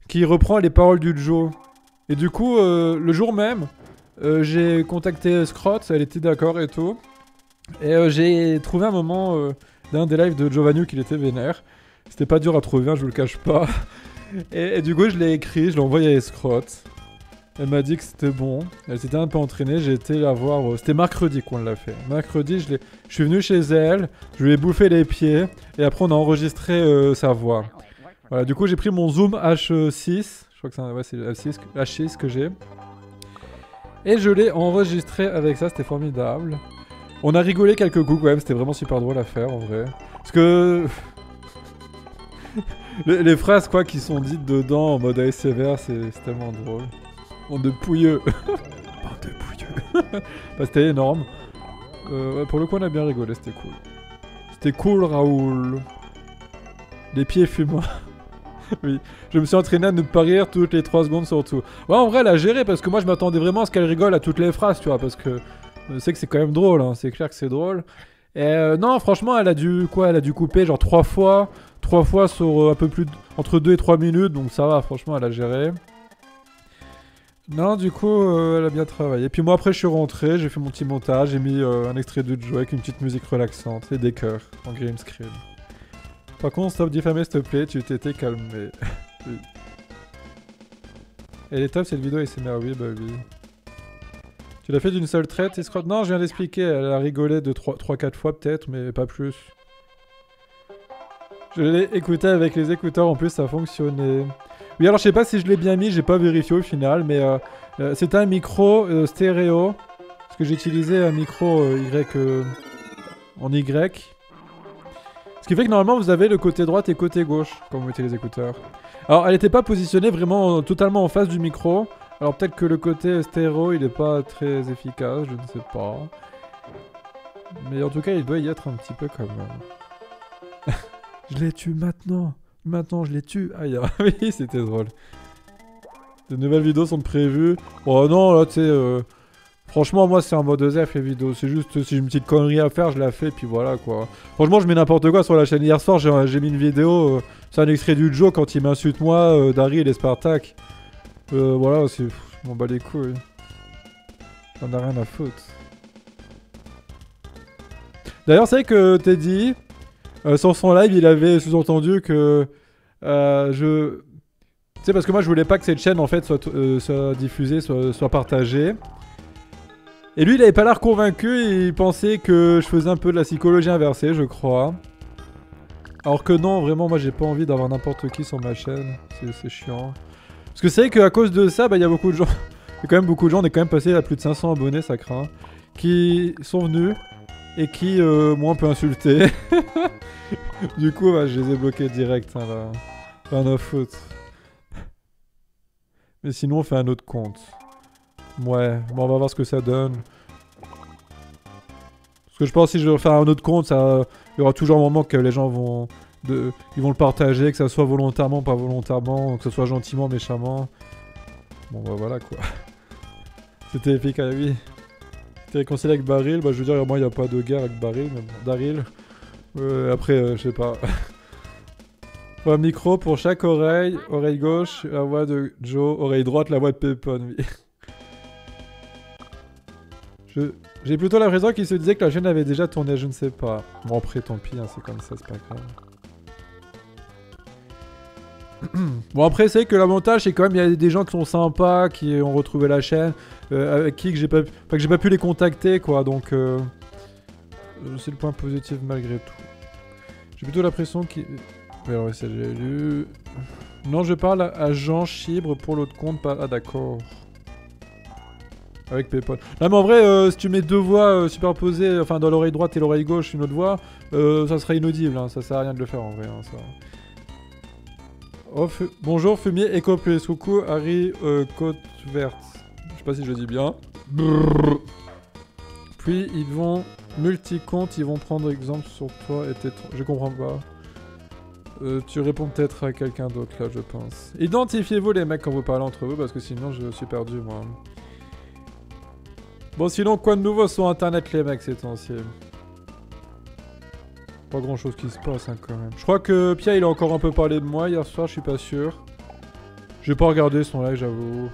Speaker 1: qui reprend les paroles du Joe. Et du coup, le jour même, j'ai contacté Escroc, elle était d'accord et tout. Et j'ai trouvé un moment d'un des lives de Giovanni qu'il était vénère. C'était pas dur à trouver, hein, je vous le cache pas. Et du coup, je l'ai écrit, je l'ai envoyé à Escroc. Elle m'a dit que c'était bon. Elle s'était un peu entraînée, j'ai été la voir. C'était mercredi qu'on l'a fait. Mercredi, je suis venu chez elle, je lui ai bouffé les pieds. Et après, on a enregistré sa voix. Voilà, du coup, j'ai pris mon Zoom H6. Je crois que c'est le H6 que j'ai. Et je l'ai enregistré avec ça, c'était formidable. On a rigolé quelques coups quand même, c'était vraiment super drôle à faire en vrai. Parce que... les phrases quoi qui sont dites dedans en mode ASMR, c'est tellement drôle. Bande de pouilleux. Bande de pouilleux. Bah, c'était énorme. Ouais, pour le coup on a bien rigolé, c'était cool. C'était cool Raoul. Les pieds fumants. Oui, je me suis entraîné à ne pas rire toutes les 3 secondes surtout. Ouais en vrai elle a géré parce que moi je m'attendais vraiment à ce qu'elle rigole à toutes les phrases tu vois. Parce que je sais que c'est quand même drôle, hein. C'est clair que c'est drôle. Et non franchement elle a dû couper genre 3 fois. 3 fois sur un peu plus entre 2 et 3 minutes, donc ça va, franchement, elle a géré. Non, du coup, elle a bien travaillé. Puis moi, après, je suis rentré, j'ai fait mon petit montage, j'ai mis un extrait de Joe avec une petite musique relaxante et des cœurs en green screen. Par contre, stop diffamer, s'il te plaît, tu t'étais calmé. Oui. Elle est top, cette vidéo ASMR, oui, bah oui. Tu l'as fait d'une seule traite, Escroc? Non, je viens d'expliquer, elle a rigolé de 3-4 fois peut-être, mais pas plus. Je l'ai écouté avec les écouteurs, en plus ça fonctionnait. Oui, alors je sais pas si je l'ai bien mis, j'ai pas vérifié au final, mais c'était un micro stéréo. Parce que j'ai utilisé un micro en Y. Ce qui fait que normalement vous avez le côté droite et côté gauche quand vous mettez les écouteurs. Alors elle n'était pas positionnée vraiment totalement en face du micro. Alors peut-être que le côté stéréo il est pas très efficace, je ne sais pas. Mais en tout cas il doit y être un petit peu quand même. Je les tue maintenant. Maintenant, je les tue. Aïe, oui, c'était drôle. De nouvelles vidéos sont prévues. Oh non, là, tu sais... Franchement, moi, c'est en mode ZF, les vidéos. C'est juste, si j'ai une petite connerie à faire, je la fais, puis voilà, quoi. Franchement, je mets n'importe quoi sur la chaîne. Hier soir, j'ai mis une vidéo... c'est un extrait du Joe quand il m'insulte, moi, Dari et les Spartak. Voilà, c'est... Je m'en bats les couilles. J'en ai rien à foutre. D'ailleurs, c'est vrai que Teddy... sur son live, il avait sous-entendu que tu sais, parce que moi je voulais pas que cette chaîne en fait soit diffusée, soit partagée. Et lui, il avait pas l'air convaincu, il pensait que je faisais un peu de la psychologie inversée, je crois. Alors que non, vraiment, moi j'ai pas envie d'avoir n'importe qui sur ma chaîne, c'est chiant. Parce que c'est vrai qu'à cause de ça, bah il y a beaucoup de gens, il y a quand même beaucoup de gens, on est quand même passé à plus de 500 abonnés, ça craint, qui sont venus. Et qui m'ont un peu insulté. Du coup, bah, je les ai bloqués direct, hein, là. Rien à foutre. Mais sinon, on fait un autre compte. Ouais, bon, on va voir ce que ça donne. Parce que je pense que si je refais un autre compte, il y aura toujours un moment que les gens vont... Ils vont le partager, que ça soit volontairement, pas volontairement, que ça soit gentiment, méchamment. Bon bah voilà quoi. C'était épique, ah oui. T'es réconcilié avec Baril, bah je veux dire, moi il n'y a pas de guerre avec Baril, mais bon, Daryl. Après, je sais pas. Un micro pour chaque oreille, oreille gauche, la voix de Joe, oreille droite, la voix de Pépon, oui. J'ai plutôt l'impression qu'il se disait que la chaîne avait déjà tourné, je ne sais pas. Bon après, tant pis, hein, c'est comme ça, c'est pas grave. Bon après c'est que l'avantage c'est quand même il y a des gens qui sont sympas, qui ont retrouvé la chaîne, avec qui que j'ai pas pu les contacter quoi, donc c'est le point positif malgré tout. J'ai plutôt l'impression qu'il... Alors ça j'ai lu... Non je parle à Jean Chibre pour l'autre compte, pas... Ah d'accord. Avec Paypal. Non mais en vrai si tu mets deux voix superposées, enfin dans l'oreille droite et l'oreille gauche une autre voix, ça serait inaudible, hein. Ça sert à rien de le faire en vrai, hein, ça... Oh, bonjour Fumier Eco Plus, coucou Harry Côte Verte. Je sais pas si je le dis bien. Brrr. Puis ils vont multi-compte, ils vont prendre exemple sur toi et tes... Je comprends pas. Tu réponds peut-être à quelqu'un d'autre là je pense. Identifiez-vous les mecs quand vous parlez entre vous parce que sinon je suis perdu moi. Bon sinon quoi de nouveau sur internet les mecs ces temps-ci? Pas grand chose qui se passe hein, quand même. Je crois que Pierre il a encore un peu parlé de moi hier soir, je suis pas sûr. J'ai pas regardé son live j'avoue.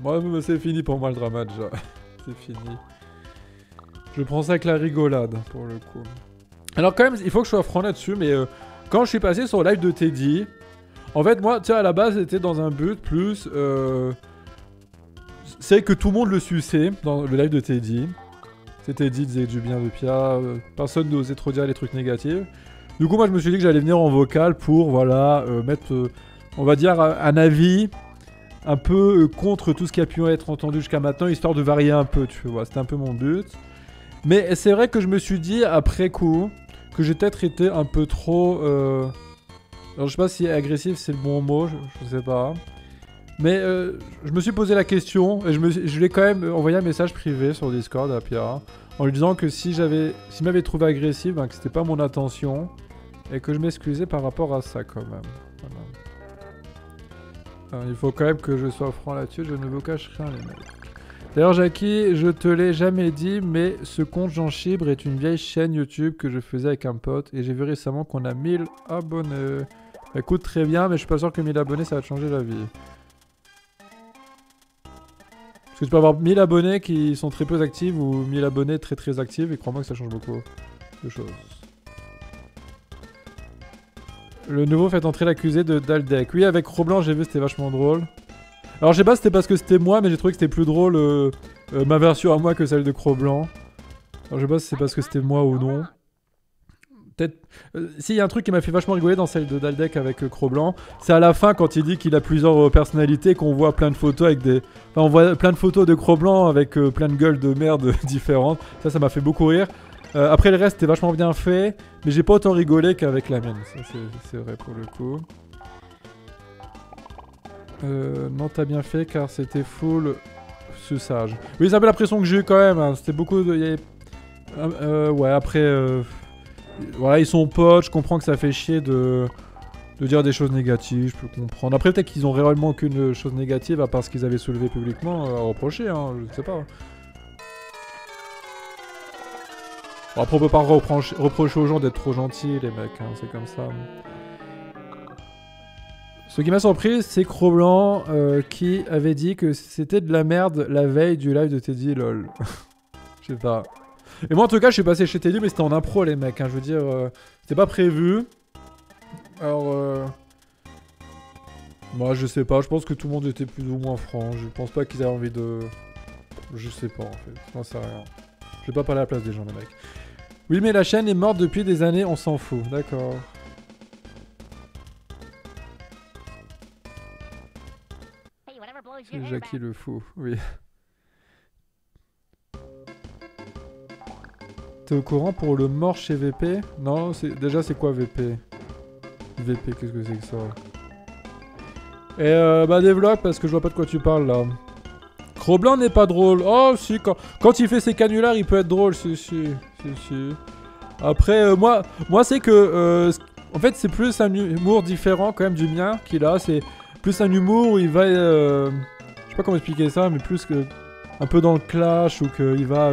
Speaker 1: Moi c'est fini pour moi le drama déjà. C'est fini. Je prends ça avec la rigolade pour le coup. Alors quand même il faut que je sois franc là-dessus mais quand je suis passé sur le live de Teddy, en fait moi tu sais à la base c'était dans un but plus c'est que tout le monde le suçait dans le live de Teddy. C'était dit, disait du bien de Pia, personne n'osait trop dire les trucs négatifs. Du coup, moi, je me suis dit que j'allais venir en vocal pour, voilà, mettre, on va dire, un avis un peu contre tout ce qui a pu être entendu jusqu'à maintenant, histoire de varier un peu, tu vois. C'était un peu mon but. Mais c'est vrai que je me suis dit, après coup, que j'ai peut-être été un peu trop... Alors, je sais pas si agressif, c'est le bon mot, je sais pas. Mais je me suis posé la question et je lui ai quand même envoyé un message privé sur Discord à Pierre en lui disant que s'il m'avait trouvé agressif, ben, que c'était pas mon intention et que je m'excusais par rapport à ça quand même. Voilà. Alors, il faut quand même que je sois franc là-dessus, je ne vous cache rien les mecs. D'ailleurs Jackie, je te l'ai jamais dit, mais ce compte Jean Chibre est une vieille chaîne YouTube que je faisais avec un pote et j'ai vu récemment qu'on a 1000 abonnés. Écoute très bien, mais je suis pas sûr que 1000 abonnés ça va te changer la vie. Parce que tu peux avoir 1000 abonnés qui sont très peu actifs ou 1000 abonnés très très actifs et crois-moi que ça change beaucoup de choses. Le nouveau fait entrer l'accusé de Daldek. Oui, avec Roblanc, j'ai vu, c'était vachement drôle. Alors, je sais pas si c'était parce que c'était moi, mais j'ai trouvé que c'était plus drôle ma version à moi que celle de Cro-Blanc. Alors, je sais pas si c'est parce que c'était moi ou non. Peut-être... S'il y a un truc qui m'a fait vachement rigoler dans celle de Daldek avec Cro-Blanc, c'est à la fin quand il dit qu'il a plusieurs personnalités, qu'on voit plein de photos avec des... Enfin, on voit plein de photos de Cro-Blanc avec plein de gueules de merde différentes. Ça m'a fait beaucoup rire. Après le reste, c'était vachement bien fait, mais j'ai pas autant rigolé qu'avec la mienne. Ça, c'est vrai pour le coup. Non, t'as bien fait car c'était full suçage. Oui, c'est un peu l'impression que j'ai eu quand même. Hein. C'était beaucoup de... ouais, après... Voilà, ils sont potes, je comprends que ça fait chier de dire des choses négatives, je peux comprendre. Après, peut-être qu'ils ont réellement aucune chose négative à part ce qu'ils avaient soulevé publiquement à reprocher, hein, je sais pas. Bon, après, on peut pas reprocher aux gens d'être trop gentils, les mecs, hein, c'est comme ça. Ce qui m'a surpris, c'est Cro-Blanc qui avait dit que c'était de la merde la veille du live de Teddy, lol. Je sais pas. Et moi en tout cas je suis passé chez Teddy mais c'était en impro les mecs, hein, je veux dire, c'était pas prévu. Alors moi je sais pas, je pense que tout le monde était plus ou moins franc, je pense pas qu'ils avaient envie de... Je sais pas en fait, j'en sais rien. Je vais pas parler à la place des gens les mecs. Oui mais la chaîne est morte depuis des années, on s'en fout, d'accord. C'est Jackie le fou, oui. T'es au courant pour le mort chez VP? Non, déjà c'est quoi VP? VP, qu'est-ce que c'est que ça? Et bah développe parce que je vois pas de quoi tu parles là. Cro-Blanc n'est pas drôle. Oh si, quand il fait ses canulars, il peut être drôle, si. Après, moi c'est que... en fait, c'est plus un humour différent quand même du mien qu'il a. C'est plus un humour où il va... je sais pas comment expliquer ça, mais plus que... Un peu dans le clash, ou qu'il va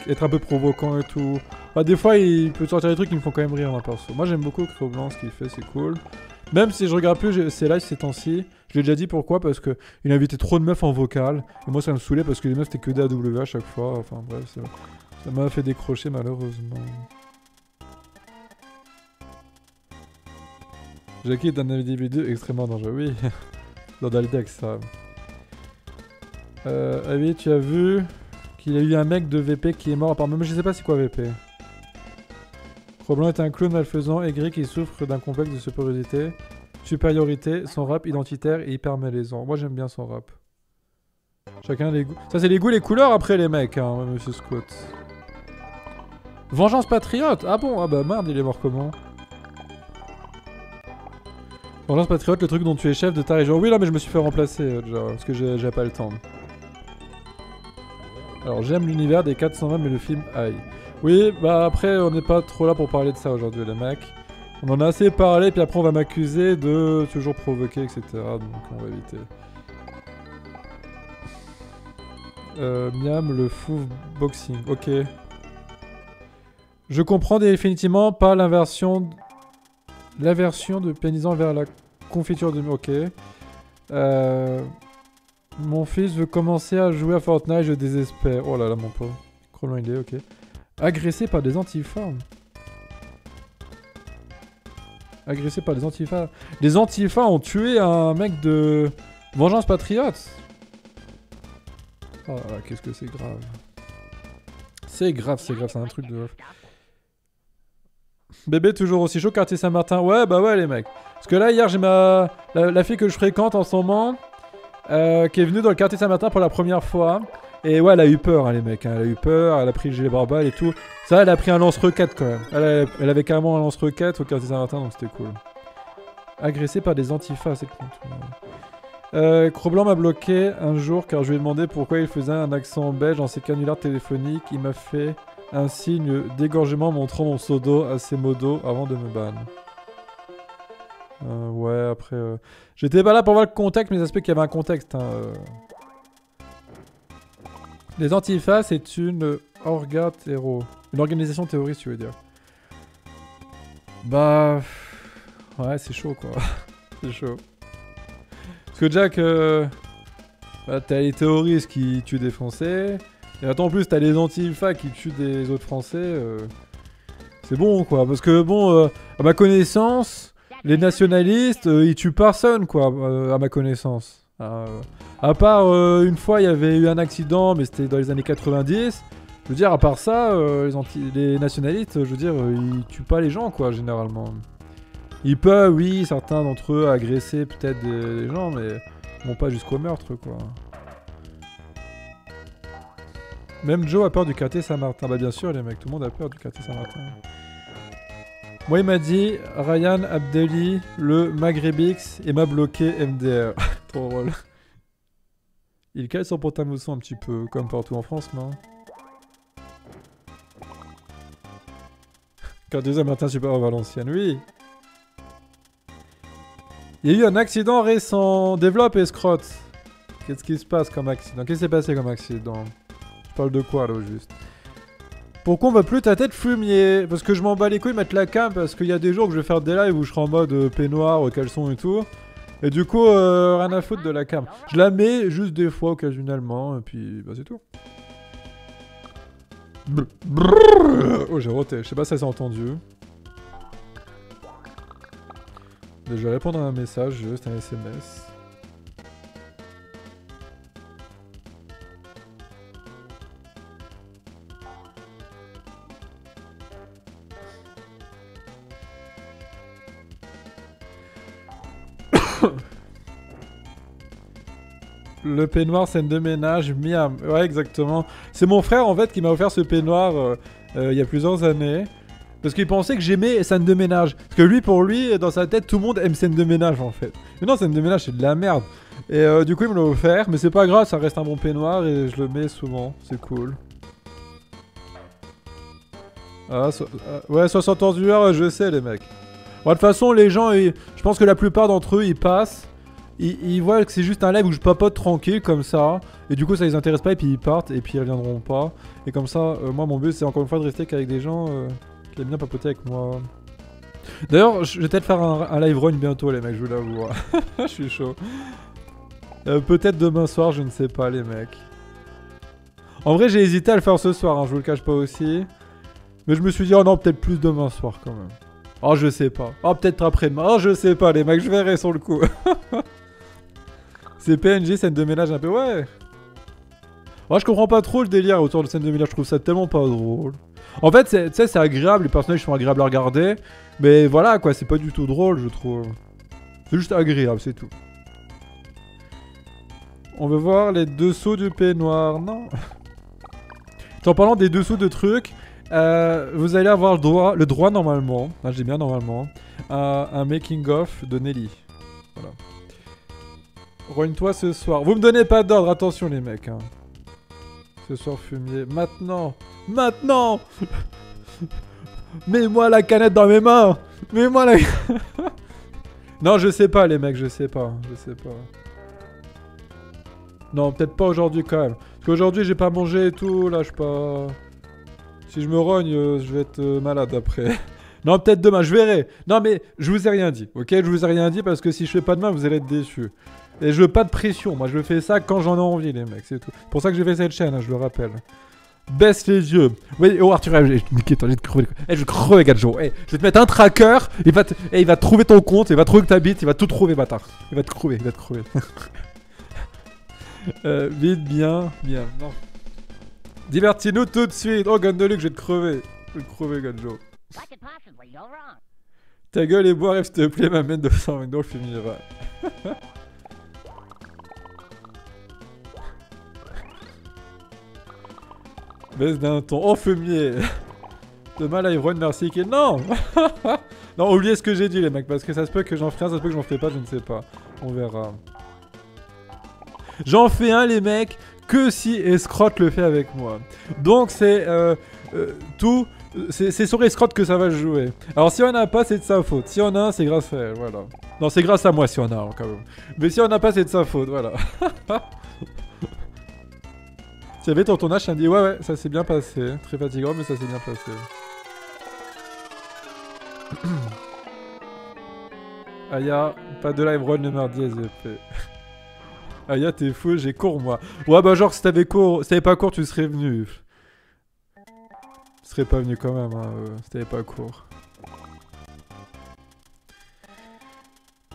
Speaker 1: être un peu provoquant et tout. Bah, des fois, il peut sortir des trucs qui me font quand même rire, moi, perso. Moi, j'aime beaucoup Cro-Blanc, ce qu'il fait, c'est cool. Même si je regarde plus ses lives ces temps-ci, je l'ai déjà dit pourquoi, parce que il invitait trop de meufs en vocal. Et moi ça me saoulait parce que les meufs c'était que des AW à chaque fois. Enfin bref, ça m'a fait décrocher malheureusement. Jackie est un individu extrêmement dangereux, oui. Dans Daldex, ça. Ah oui, tu as vu qu'il y a eu un mec de VP qui est mort apparemment. Mais je sais pas c'est quoi VP. Cro-Blanc est un clown malfaisant, aigri qui souffre d'un complexe de supériorité, son rap identitaire et hyper malaisant. Moi j'aime bien son rap. Chacun les goûts. Ça c'est les goûts, les couleurs après les mecs, hein, monsieur Scott. Vengeance patriote. Ah bon, ah bah merde, il est mort comment? Vengeance patriote, le truc dont tu es chef de ta région. Oui, là mais je me suis fait remplacer déjà, parce que j'ai pas le temps. Alors j'aime l'univers des 420 mais le film aïe. Oui, bah après on n'est pas trop là pour parler de ça aujourd'hui les mecs. On en a assez parlé puis après on va m'accuser de toujours provoquer etc. Donc on va éviter. Miam le fou boxing, ok. Je comprends définitivement pas l'aversion de paysan vers la confiture de... Ok. Mon fils veut commencer à jouer à Fortnite, je désespère. Oh là là mon pauvre. Cro-Blanc il est, ok. Agressé par des antifas. Agressé par des antifas. Les antifas ont tué un mec de Vengeance Patriote. Oh là là, qu'est-ce que c'est grave. C'est grave, c'est un truc de ouf. Bébé toujours aussi chaud, quartier Saint-Martin. Ouais, bah ouais les mecs. Parce que là, hier, j'ai la fille que je fréquente en ce moment, qui est venue dans le quartier Saint-Martin pour la première fois. Et ouais, elle a eu peur, hein, les mecs. Hein. Elle a eu peur, elle a pris le gilet barbare et tout. Ça, elle a pris un lance-roquette quand même. Elle avait carrément un lance-roquette au quartier Saint-Martin, donc c'était cool. Agressé par des antifas, c'est cool. Cro-Blanc m'a bloqué un jour car je lui ai demandé pourquoi il faisait un accent belge dans ses canulars téléphoniques. Il m'a fait un signe d'égorgement montrant mon seau d'eau à ses mots d'eau avant de me ban. Ouais, après... J'étais pas là pour voir le contexte, mais ça se peut qu'il y avait un contexte. Hein, Les Antifas, c'est une une organisation terroriste, tu veux dire. Bah... Ouais, c'est chaud, quoi. C'est chaud. Parce que Jack... Bah, t'as les terroristes qui tuent des Français... Et attends, en plus, t'as les Antifas qui tuent des autres Français... C'est bon, quoi. Parce que, bon, à ma connaissance... Les nationalistes, ils tuent personne, quoi, à ma connaissance. À part, une fois, il y avait eu un accident, mais c'était dans les années 90. Je veux dire, à part ça, les nationalistes, je veux dire, ils tuent pas les gens, quoi, généralement. Ils peuvent, oui, certains d'entre eux, agresser peut-être des gens, mais ils vont pas jusqu'au meurtre, quoi. Même Joe a peur du quartier Saint-Martin. Bah bien sûr, les mecs, tout le monde a peur du quartier Saint-Martin. Moi, il m'a dit Ryan Abdelli, le Maghrébix, et m'a bloqué MDR. Trop drôle. Il cale son potin mousson un petit peu, comme partout en France, non? Car deuxième matin, super à Valenciennes, oui. Il y a eu un accident récent. Développe, escrotte. Qu'est-ce qui se passe comme accident? Qu'est-ce qui s'est passé comme accident? Je parle de quoi, là, au juste? Pourquoi on va plus ta tête fumier? Parce que je m'en bats les couilles mettre la cam, parce qu'il y a des jours que je vais faire des lives où je serai en mode peignoir, caleçon et tout. Et du coup, rien à foutre de la cam. Je la mets juste des fois, occasionnellement, et puis bah c'est tout. Oh, j'ai roté, je sais pas si ça s'est entendu. Je vais répondre à un message, juste un SMS. Le peignoir, scène de ménage, miam. Ouais, exactement. C'est mon frère, en fait, qui m'a offert ce peignoir il y a plusieurs années. Parce qu'il pensait que j'aimais scène de ménage. Parce que lui, pour lui, dans sa tête, tout le monde aime scène de ménage en fait. Mais non, scène de ménage, c'est de la merde. Et du coup, il me l'a offert. Mais c'est pas grave, ça reste un bon peignoir et je le mets souvent. C'est cool. Ah, ouais, 71 viewers, je sais, les mecs. Bon, de toute façon, les gens, je pense que la plupart d'entre eux, ils passent. Ils voient que c'est juste un live où je papote tranquille comme ça. Et du coup, ça les intéresse pas et puis ils partent et puis ils reviendront pas. Et comme ça, moi, mon but, c'est encore une fois de rester qu'avec des gens qui aiment bien papoter avec moi. D'ailleurs, je vais peut-être faire un live run bientôt, les mecs, je vous l'avoue. Je suis chaud. Peut-être demain soir, je ne sais pas, les mecs. En vrai, j'ai hésité à le faire ce soir, hein, je vous le cache pas aussi. Mais je me suis dit, oh non, peut-être plus demain soir quand même. Oh, je sais pas. Oh, peut-être après-demain. Oh, je sais pas, les mecs, je verrai sur le coup. C'est PNJ, scène de ménage un peu, ouais. Moi, je comprends pas trop le délire autour de scène de ménage, je trouve ça tellement pas drôle. En fait, tu sais, c'est agréable, les personnages sont agréables à regarder. Mais voilà, quoi, c'est pas du tout drôle, je trouve. C'est juste agréable, c'est tout. On veut voir les dessous du peignoir, non. En parlant des dessous de trucs, vous allez avoir le droit normalement, je dis bien normalement, à un making-of de Nelly. Voilà. Roigne-toi ce soir. Vous me donnez pas d'ordre, attention les mecs. Hein. Ce soir fumier. Maintenant. Maintenant. Mets-moi la canette dans mes mains. Mets-moi la... Non, je sais pas les mecs, je sais pas. Je sais pas. Non, peut-être pas aujourd'hui quand même. Parce qu'aujourd'hui j'ai pas mangé et tout, là je suis pas... Si je me rogne, je vais être malade après. Non, peut-être demain, je verrai. Non mais, je vous ai rien dit, ok? Je vous ai rien dit parce que si je fais pas demain, vous allez être déçus. Et je veux pas de pression, moi je fais ça quand j'en ai envie les mecs, c'est tout. C'est pour ça que j'ai fait cette chaîne, hein, je le rappelle. Baisse les yeux. Oui, oh Arthur, je vais te crever. Je vais crever, Gadjo. Je vais te mettre un tracker, il va trouver ton compte, il va trouver que t'habites, il va tout trouver, bâtard. Il va te crever, il va te crever. Vite, bien, non. Divertis-nous tout de suite. Oh, Gandeluc, je vais te crever. Je vais te crever, Gadjo. Ta gueule et boire, s'il te plaît, m'amène 200 McDo, le finira. Baisse d'un ton. Oh, fumier. Demain, live run, merci. Non. Non, oubliez ce que j'ai dit, les mecs, parce que ça se peut que j'en ferai un, ça se peut que j'en ferai pas, je ne sais pas. On verra. J'en fais un, les mecs, que si Escrotte le fait avec moi. Donc, c'est tout. C'est sur Escrotte que ça va se jouer. Alors, si on n'a pas, c'est de sa faute. Si on a un, c'est grâce à elle, voilà. Non, c'est grâce à moi si on a un, quand même. Mais si on n'a pas, c'est de sa faute, voilà. Tu avais ton tournage, ça me dit ouais, ça s'est bien passé. Très fatigant, mais ça s'est bien passé. Aya, pas de live run le mardi SVP. Aya, t'es fou, j'ai cours moi. Ouais, bah, genre, si t'avais pas cours, tu serais venu. Tu serais pas venu quand même, hein, si t'avais pas cours.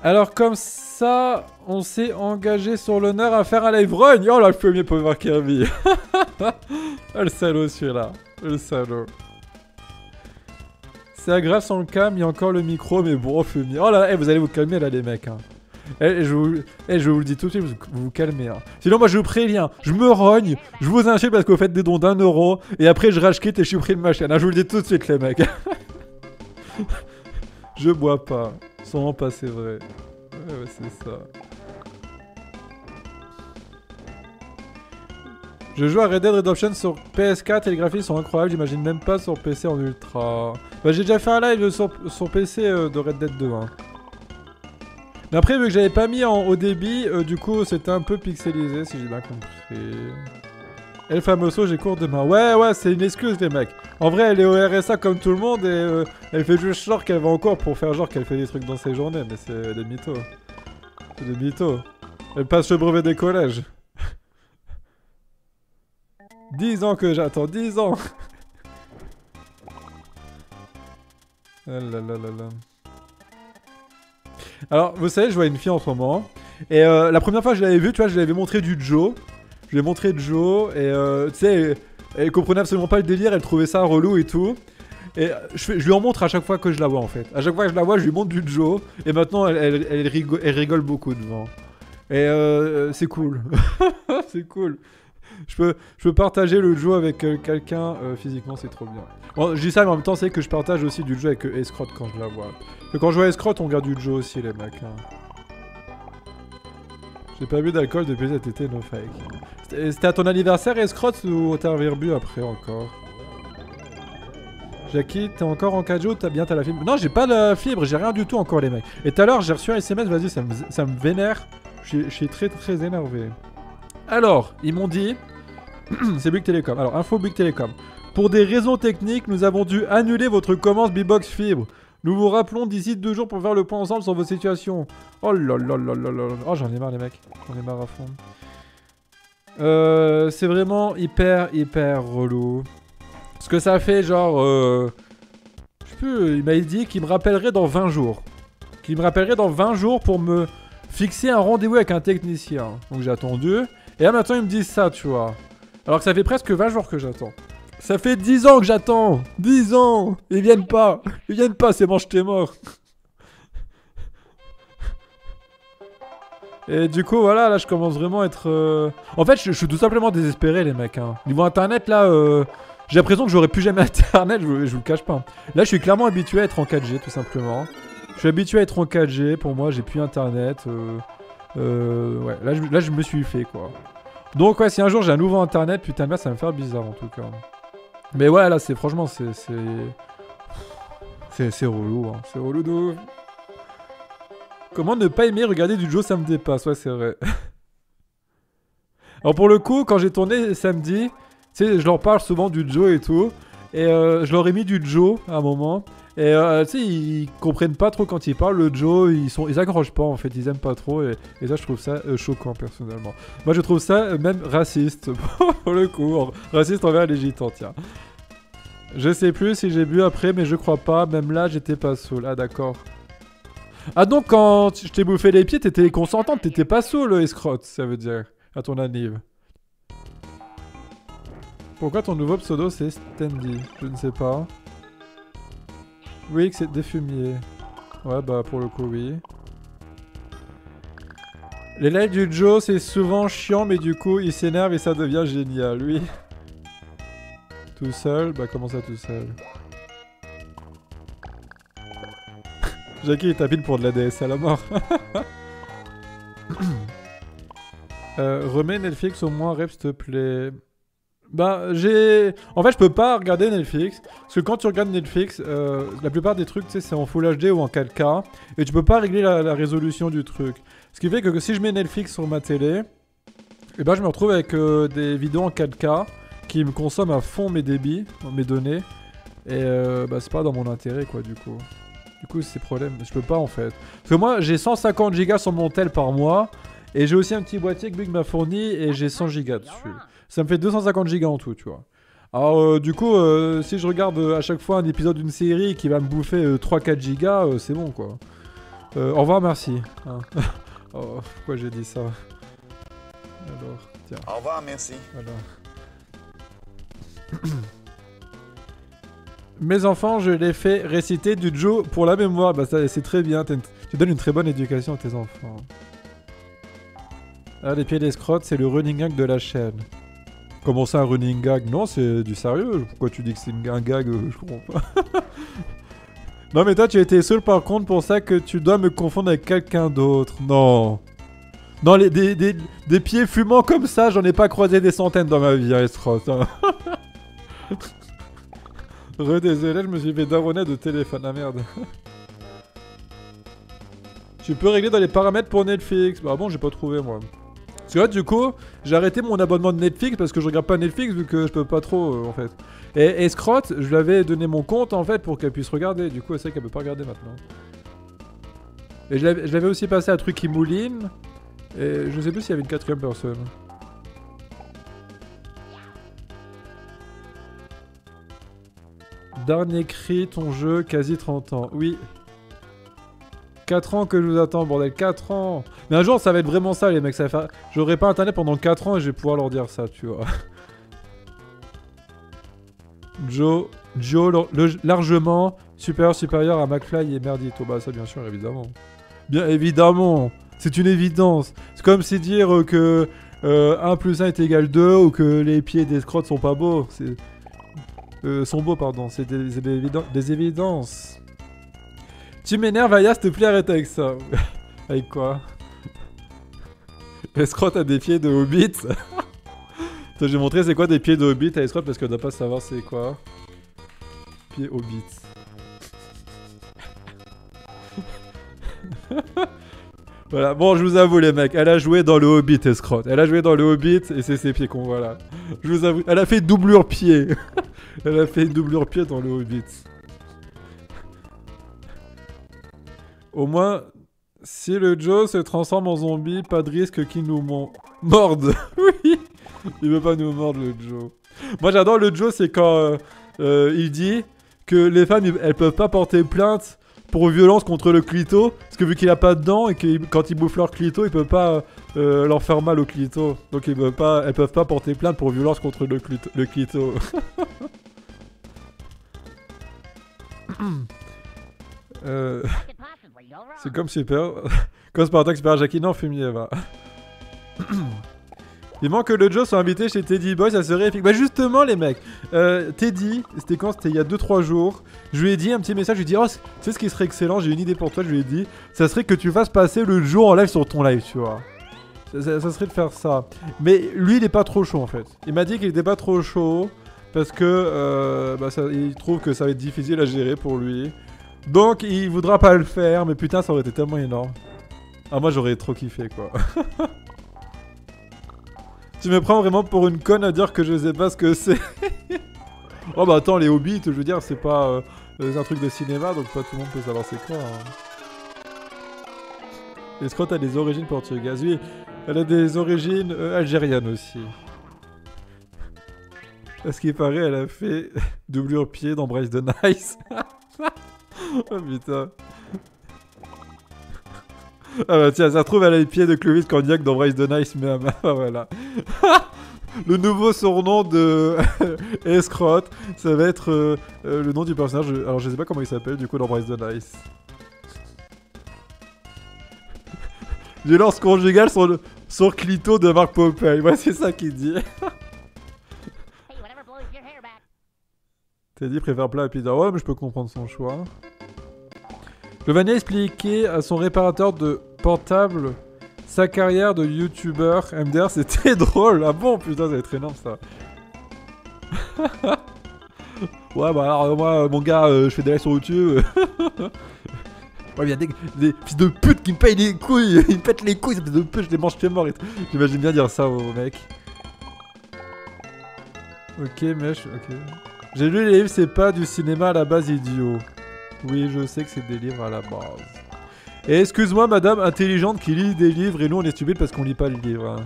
Speaker 1: Alors comme ça, on s'est engagé sur l'honneur à faire un live run. Oh là, le premier Power Kirby. Oh, le salaud celui-là. Le salaud. C'est agréable sans le cam, il y a encore le micro, mais bon, fumier. Oh là, vous allez vous calmer là les mecs. Hein. Je vous le dis tout de suite, vous vous calmez. Hein. Sinon moi je vous préviens, je me rogne, je vous insulte parce que vous faites des dons d'1 €, et après je rage quitte et je supprime ma chaîne. Hein. Je vous le dis tout de suite les mecs. Je bois pas. Sans pas, c'est vrai. Ouais, c'est ça. Je joue à Red Dead Redemption sur PS4 et les graphismes sont incroyables, j'imagine même pas sur PC en ultra. Bah j'ai déjà fait un live sur PC de Red Dead 2. Hein. Mais après vu que j'avais pas mis en haut débit, du coup c'était un peu pixelisé si j'ai bien compris. Et le famoso, j'ai cours demain. Ouais, c'est une excuse les mecs. En vrai, elle est au RSA comme tout le monde et elle fait juste genre qu'elle va en cours pour faire genre qu'elle fait des trucs dans ses journées. Mais c'est des mythos. C'est des mythos. Elle passe le brevet des collèges. 10 ans que j'attends, 10 ans. Ah là là là là. Alors, vous savez, je vois une fille en ce moment. Et la première fois que je l'avais vue, tu vois, je lui avais montré du Joe. Je lui ai montré Joe et tu sais, elle comprenait absolument pas le délire, elle trouvait ça relou et tout. Et je lui en montre à chaque fois que je la vois en fait. À chaque fois que je la vois, je lui montre du Joe et maintenant elle rigole beaucoup devant. Et c'est cool. C'est cool. Je peux partager le jeu avec quelqu'un physiquement, c'est trop bien. Bon, je dis ça, mais en même temps, c'est que je partage aussi du jeu avec Escroc quand je la vois. Parce que quand je vois Escroc, on regarde du jeu aussi, les mecs. Hein. J'ai pas bu d'alcool depuis cet été, no fake. C'était à ton anniversaire, Escroc, ou t'as rebu après encore? Jackie, t'es encore en 4 jours, t'as la fibre? Non, j'ai pas la fibre, j'ai rien du tout encore, les mecs. Et tout à l'heure, j'ai reçu un SMS, vas-y, ça me vénère. Je suis très très énervé. Alors, ils m'ont dit... c'est Bouygues Télécom. Alors, info Bouygues Télécom. Pour des raisons techniques, nous avons dû annuler votre commande Bbox Fibre. Nous vous rappelons d'ici 2 jours pour faire le point ensemble sur vos situations. Oh là là là là là. Oh, j'en ai marre, les mecs. J'en ai marre à fond. C'est vraiment hyper relou. Parce que ça fait genre... je sais plus, il m'a dit qu'il me rappellerait dans 20 jours. Qu'il me rappellerait dans 20 jours pour me fixer un rendez-vous avec un technicien. Donc j'ai attendu. Et là maintenant ils me disent ça, tu vois. Alors que ça fait presque 20 jours que j'attends. Ça fait 10 ans que j'attends. 10 ans. Ils viennent pas. Ils viennent pas, c'est bon, je t'ai mort. Et du coup, voilà, là, je commence vraiment à être... En fait, je suis tout simplement désespéré, les mecs. Hein. Niveau Internet, là, j'ai l'impression que j'aurais plus jamais Internet, je vous le cache pas. Là, je suis clairement habitué à être en 4G, tout simplement. Je suis habitué à être en 4G, pour moi, j'ai plus Internet. Ouais, là, je me suis fait, quoi. Donc, ouais, si un jour j'ai un nouveau Internet, putain de merde, ça va me faire bizarre, en tout cas. Mais ouais, là, c'est franchement, c'est relou, hein. C'est relou de ouf. Comment ne pas aimer regarder du Joe, ça me dépasse, ouais, c'est vrai. Alors, pour le coup, quand j'ai tourné samedi, tu sais, je leur parle souvent du Joe et tout. Et je leur ai mis du Joe à un moment. Et tu sais, ils comprennent pas trop quand ils parlent. Le Joe, ils accrochent pas en fait, ils aiment pas trop. Et ça, je trouve ça choquant personnellement. Moi, je trouve ça même raciste. Pour le coup, raciste envers les gitans, tiens. Je sais plus si j'ai bu après, mais je crois pas. Même là, j'étais pas saoul. Ah, d'accord. Ah, donc quand je t'ai bouffé les pieds, t'étais consentante, t'étais pas saoul, escrotte, ça veut dire, à ton anniv. Pourquoi ton nouveau pseudo c'est Standy? Je ne sais pas. Oui, que c'est des fumiers. Ouais, bah pour le coup, oui. Les lives du Joe, c'est souvent chiant, mais du coup, il s'énerve et ça devient génial, oui. Tout seul? Bah comment ça tout seul? Jackie il tapine pour de la DS à la mort. Remets Netflix au moins, rep s'il te plaît. Bah j'ai... En fait je peux pas regarder Netflix. Parce que quand tu regardes Netflix, la plupart des trucs tu sais c'est en Full HD ou en 4K. Et tu peux pas régler la résolution du truc. Ce qui fait que si je mets Netflix sur ma télé, et ben je me retrouve avec des vidéos en 4K qui me consomment à fond mes débits, mes données. Et bah c'est pas dans mon intérêt quoi du coup. Du coup, c'est problème. Je peux pas en fait. Parce que moi, j'ai 150 Go sur mon tel par mois. Et j'ai aussi un petit boîtier que Big m'a fourni. Et j'ai 100 Go dessus. Ça me fait 250 Go en tout, tu vois. Alors, du coup, si je regarde à chaque fois un épisode d'une série qui va me bouffer 3-4 Go, c'est bon quoi. Au revoir, merci. Hein. Oh, pourquoi j'ai dit ça? Alors, tiens.
Speaker 4: Au revoir, merci.
Speaker 1: Voilà. Mes enfants, je les fais réciter du Joe pour la mémoire. Bah ça, c'est très bien. Tu donnes une très bonne éducation à tes enfants. Ah, les pieds d'escrotte, c'est le running gag de la chaîne. Comment ça, un running gag? Non, c'est du sérieux. Pourquoi tu dis que c'est un gag? Je comprends pas. Non, mais toi, tu étais seul par contre pour ça que tu dois me confondre avec quelqu'un d'autre. Non. Non, des pieds fumants comme ça, j'en ai pas croisé des centaines dans ma vie, hein, escrotte. Hein. Désolé, je me suis fait daronner de téléphone. Ah merde. Tu peux régler dans les paramètres pour Netflix. Bah bon, j'ai pas trouvé moi. Parce que là, du coup, j'ai arrêté mon abonnement de Netflix parce que je regarde pas Netflix vu que je peux pas trop en fait. Et Escrotte, je lui avais donné mon compte en fait pour qu'elle puisse regarder. Du coup, elle sait qu'elle peut pas regarder maintenant. Et je l'avais aussi passé à truc qui mouline. Et je sais plus s'il y avait une 4ème personne. Dernier cri, ton jeu, quasi 30 ans. Oui. 4 ans que je vous attends, bordel. 4 ans. Mais un jour, ça va être vraiment ça, les mecs. Ça va faire... J'aurai pas internet pendant 4 ans et je vais pouvoir leur dire ça, tu vois. Joe, largement supérieur à McFly et Merdito. Bah ça, bien sûr, évidemment. Bien évidemment. C'est une évidence. C'est comme si dire que 1 plus 1 est égal 2 ou que les pieds des scrottes sont pas beaux. Sont beaux, pardon. C'est des évidences. Tu m'énerves, Aya, s'il te plaît, arrête avec ça. Avec quoi? Escrotte a des pieds de hobbit. Je vais montrer c'est quoi des pieds de hobbit à Escrotte parce qu'elle doit pas savoir c'est quoi. Pieds hobbit. Voilà, bon, je vous avoue, les mecs, elle a joué dans le Hobbit, Escrotte. Elle a joué dans le Hobbit et c'est ses pieds qu'on voit là. Je vous avoue, elle a fait doublure pied. Elle a fait une doublure pied dans le Hobbit. Au moins, si le Joe se transforme en zombie, pas de risque qu'il nous morde. Oui, il veut pas nous mordre, le Joe. Moi, j'adore le Joe, c'est quand il dit que les femmes, elles peuvent pas porter plainte pour violence contre le clito, parce que vu qu'il a pas de dents et que quand il bouffe leur clito, il peut pas leur faire mal au clito. Donc elles peuvent pas porter plainte pour violence contre le clito. C'est comme super. Comme Spartak Super Jackie, non, fumier, va. Il manque que le Joe soit invité chez Teddy Boy, ça serait épique. Bah justement les mecs, Teddy, c'était quand? C'était il y a 2-3 jours. Je lui ai dit un petit message, je lui ai dit, oh, tu sais ce qui serait excellent, j'ai une idée pour toi, je lui ai dit, ça serait que tu fasses passer le Joe en live sur ton live, tu vois. Ça serait de faire ça. Mais lui, il est pas trop chaud en fait. Il m'a dit qu'il était pas trop chaud, parce que il trouve que ça va être difficile à gérer pour lui. Donc il voudra pas le faire, mais putain, ça aurait été tellement énorme. Ah, moi j'aurais trop kiffé quoi. Tu me prends vraiment pour une conne à dire que je sais pas ce que c'est. Oh bah attends, les Hobbits, je veux dire, c'est pas un truc de cinéma, donc pas tout le monde peut savoir c'est quoi. Hein. Escrotte a des origines portugaises. Oui, elle a des origines algériennes aussi. À ce qui paraît, elle a fait doublure pied dans Bryce the Nice. Oh putain. Ah bah tiens, ça se trouve, elle a les pieds de Clovis Cornillac dans Bryce the Nice, mais voilà. Le nouveau surnom de Escrotte, ça va être le nom du personnage. Alors je sais pas comment il s'appelle du coup dans Bryce the Nice. Violence conjugale sur clito de Mark Popeye. Ouais, c'est ça qu'il dit. Teddy préfère plat et pizza. Ouais, mais je peux comprendre son choix. Giovanni a expliqué à son réparateur de portable sa carrière de youtubeur MDR, c'était drôle. Ah bon, putain, ça va être énorme ça. Ouais, bah alors moi, mon gars, je fais des lives sur YouTube. Ouais, il y a des fils de pute qui me payent les couilles. Ils me pètent les couilles, ces fils de pute, je les mange mort et tout. J'imagine bien dire ça au mec. Ok, mèche, ok. J'ai lu les livres, c'est pas du cinéma à la base, idiot. Oui, je sais que c'est des livres à la base. Et excuse-moi, madame intelligente qui lit des livres et nous on est stupide parce qu'on lit pas les livres. Hein.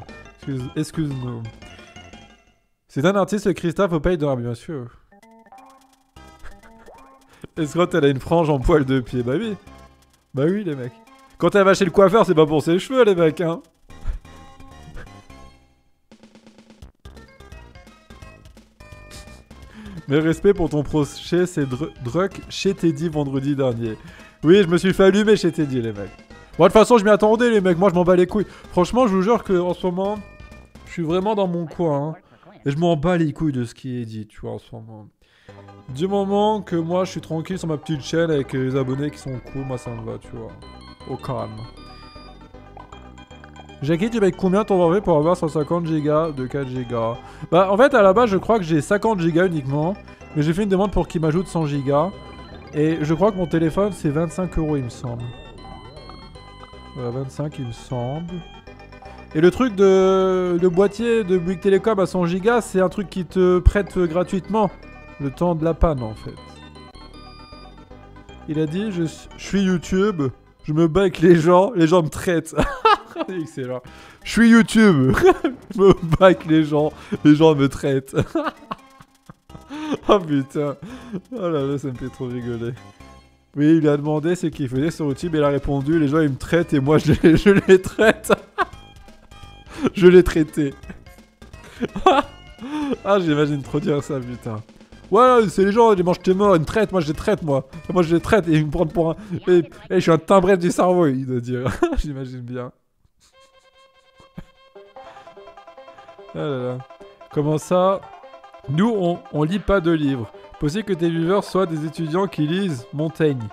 Speaker 1: Excuse-nous. C'est un artiste, Christophe, au pays d'or, bien sûr. Escrotte, elle a une frange en poil de pied. Bah oui. Bah oui, les mecs. Quand elle va chez le coiffeur, c'est pas pour ses cheveux, les mecs, hein. Mais respect pour ton procès, c'est Druck chez Teddy vendredi dernier. Oui, je me suis fait allumer chez Teddy, les mecs. Bon, de toute façon, je m'y attendais, les mecs. Moi, je m'en bats les couilles. Franchement, je vous jure qu'en ce moment, je suis vraiment dans mon coin. Hein, et je m'en bats les couilles de ce qui est dit, tu vois, en ce moment. Du moment que moi, je suis tranquille sur ma petite chaîne avec les abonnés qui sont cool, moi, ça me va, tu vois. Au calme. Jackie, tu payes combien ton forfait pour avoir 150 Go de 4 Go? Bah, en fait, à la base, je crois que j'ai 50 Go uniquement. Mais j'ai fait une demande pour qu'il m'ajoute 100 Go. Et je crois que mon téléphone, c'est 25 €, il me semble. Voilà, 25, il me semble. Et le truc de le boîtier de Bouygues Télécom à 100 Go, c'est un truc qui te prête gratuitement. Le temps de la panne, en fait. Il a dit, je suis YouTube, je me bats avec les gens me traitent. Excellent. Je suis YouTube. Je me bats avec les gens me traitent. Oh putain. Oh là là, ça me fait trop rigoler. Oui, il lui a demandé ce qu'il faisait sur YouTube et il a répondu, les gens ils me traitent et moi je les traite. Je l'ai traité. Ah, j'imagine trop dire ça, putain. Ouais, c'est les gens, ils mangent tes morts, ils me traitent, moi je les traite, moi. Moi je les traite et ils me prennent pour un... Et je suis un timbrette du cerveau, il doit dire. J'imagine bien. Ah là là. Comment ça? Nous, on lit pas de livres. Possible que tes viewers soient des étudiants qui lisent Montaigne.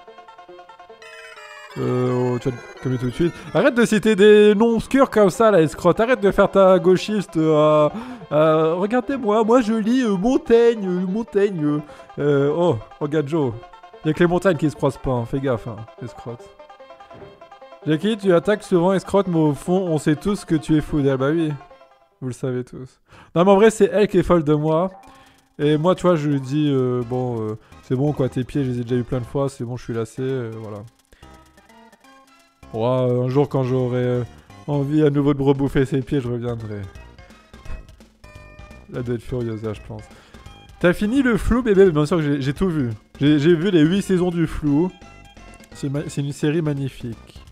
Speaker 1: Oh, tu vas te calmer tout de suite. Arrête de citer des noms obscurs comme ça, là, escrotte. Arrête de faire ta gauchiste. Regardez-moi, moi je lis Montaigne. Oh, regarde Joe. Y'a que les montagnes qui se croisent pas, hein. Fais gaffe, hein, escrotte. Jackie, tu attaques souvent escrotte, mais au fond, on sait tous que tu es fou d'elle. Bah oui, vous le savez tous. Non, mais en vrai, c'est elle qui est folle de moi. Et moi, tu vois, je lui dis, c'est bon, quoi, tes pieds, je les ai déjà eu plein de fois, c'est bon, je suis lassé, voilà. Un jour, quand j'aurai envie à nouveau de me rebouffer ses pieds, je reviendrai. Elle doit être furieuse, là, je pense. T'as fini le Flou, bébé? Bien sûr que j'ai tout vu. J'ai vu les 8 saisons du Flou. C'est une série magnifique.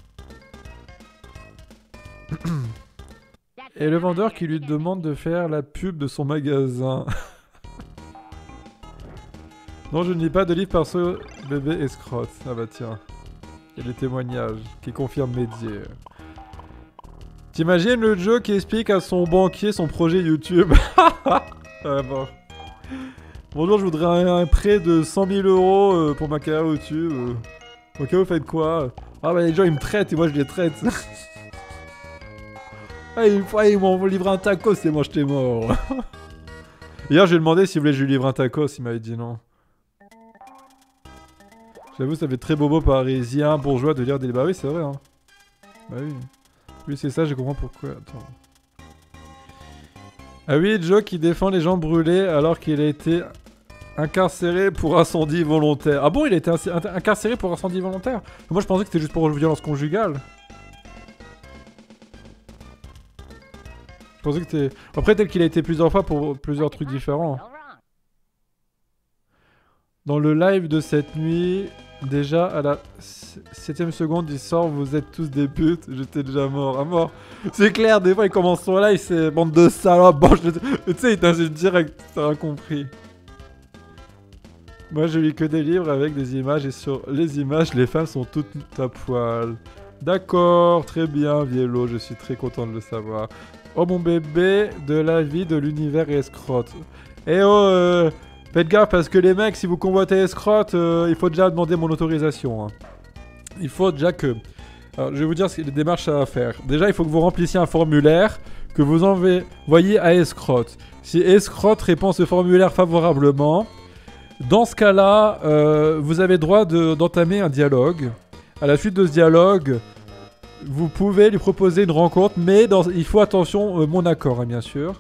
Speaker 1: Et le vendeur qui lui demande de faire la pub de son magasin. Non, je ne lis pas de livre perso, bébé escrotte. Ah bah tiens. Il y a des témoignages qui confirment mes dires. T'imagines le Joe qui explique à son banquier son projet YouTube? Ah bon. Bonjour, je voudrais un prêt de 100 000 € pour ma carrière YouTube. Ok, vous faites quoi? Ah bah les gens ils me traitent et moi je les traite. Ah, une fois ils m'ont livré un tacos et moi j'étais mort. Hier j'ai demandé s'il voulait que je lui livre un tacos, il m'avait dit non. J'avoue, ça fait très bobo parisien, bourgeois de lire des... Bah oui, c'est vrai, hein. Bah oui. Oui, c'est ça, je comprends pourquoi. Attends. Ah oui, Joe qui défend les gens brûlés alors qu'il a été incarcéré pour incendie volontaire. Ah bon, il a été incarcéré pour incendie volontaire? Moi, je pensais que c'était juste pour violence conjugale. Je pensais que c'était... Après, tel qu'il a été plusieurs fois pour plusieurs trucs différents. Dans le live de cette nuit... Déjà, à la 7ème seconde, il sort, vous êtes tous des putes, j'étais déjà mort, à mort. C'est clair, des fois, il commence son live, c'est bande de salopes, bon, tu sais, il t'insulte direct, t'auras compris. Moi, je lis que des livres avec des images, et sur les images, les femmes sont toutes à poil. D'accord, très bien, Viello, je suis très content de le savoir. Oh, mon bébé, de la vie de l'univers escrotte. Eh oh, faites gaffe parce que les mecs, si vous convoitez escrotte, il faut déjà demander mon autorisation. Hein. Il faut déjà que... Alors, je vais vous dire les démarches à faire. Déjà, il faut que vous remplissiez un formulaire que vous envoyez à escrotte. Si escrotte répond à ce formulaire favorablement, dans ce cas-là, vous avez droit d'entamer un dialogue. À la suite de ce dialogue, vous pouvez lui proposer une rencontre, mais il faut attention, mon accord, hein, bien sûr.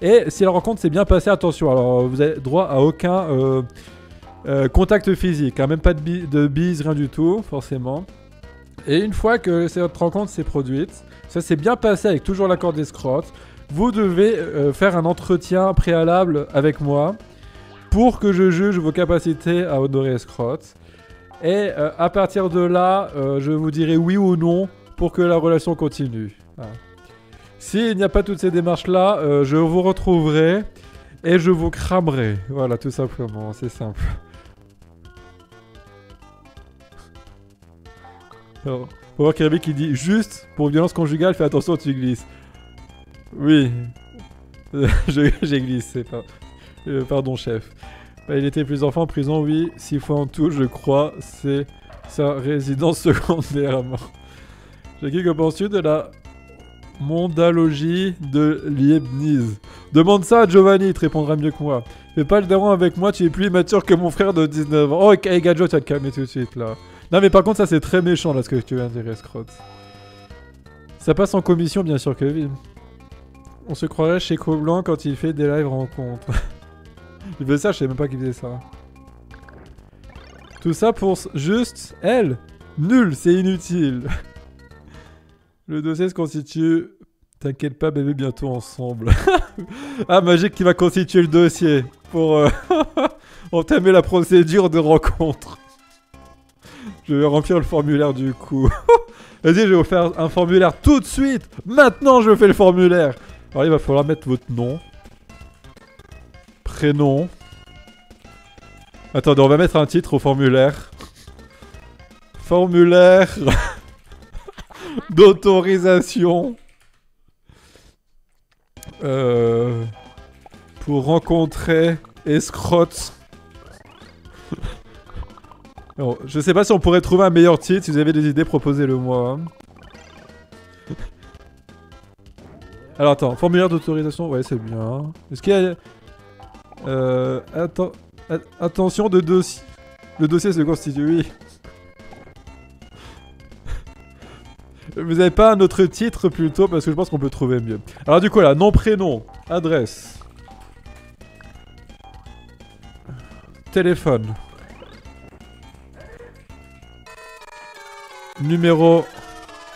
Speaker 1: Et si la rencontre s'est bien passée, attention, alors vous avez droit à aucun contact physique, hein, même pas de bise, rien du tout, forcément. Et une fois que cette rencontre s'est produite, ça s'est bien passé avec toujours l'accord d'escrotte, vous devez faire un entretien préalable avec moi pour que je juge vos capacités à honorer escrotte. Et à partir de là, je vous dirai oui ou non pour que la relation continue. Voilà. S'il n'y a pas toutes ces démarches-là, je vous retrouverai et je vous cramerai. Voilà, tout simplement, c'est simple. Alors, faut voir Kirby qui dit juste pour violence conjugale, fais attention, tu glisses. Oui, j'ai glissé. Pardon, chef. Il était plus enfant en prison, oui, 6 fois en tout, je crois. C'est sa résidence secondaire. Jackie, que penses-tu de la mondalogie de Leibniz? Demande ça à Giovanni, il te répondra mieux que moi. Fais pas le daron avec moi, tu es plus immature que mon frère de 19 ans. Oh, hey, Gadjo, tu vas te calmer tout de suite, là. Non, mais par contre, ça, c'est très méchant, là, ce que tu viens de dire, escrotte. Ça passe en commission, bien sûr, Kevin. On se croirait chez Coblanc quand il fait des lives rencontres. Il faisait ça, je savais même pas qu'il faisait ça. Tout ça pour juste elle. Nul, c'est inutile. Le dossier se constitue... T'inquiète pas, bébé, bientôt ensemble. Ah, Magique qui va constituer le dossier pour entamer la procédure de rencontre. Je vais remplir le formulaire du coup. Vas-y, je vais vous faire un formulaire tout de suite. Maintenant, je fais le formulaire. Alors, il va falloir mettre votre nom. Prénom. Attendez, on va mettre un titre au formulaire. Formulaire d'autorisation Pour rencontrer escrotte. Alors, je sais pas si on pourrait trouver un meilleur titre. Si vous avez des idées, proposez-le moi. Hein. Alors attends, formulaire d'autorisation, ouais c'est bien. Est-ce qu'il y a... attention de dossier. Le dossier se constitue, oui. Vous avez pas un autre titre plutôt parce que je pense qu'on peut trouver mieux. Alors du coup là, nom, prénom, adresse. Téléphone. Numéro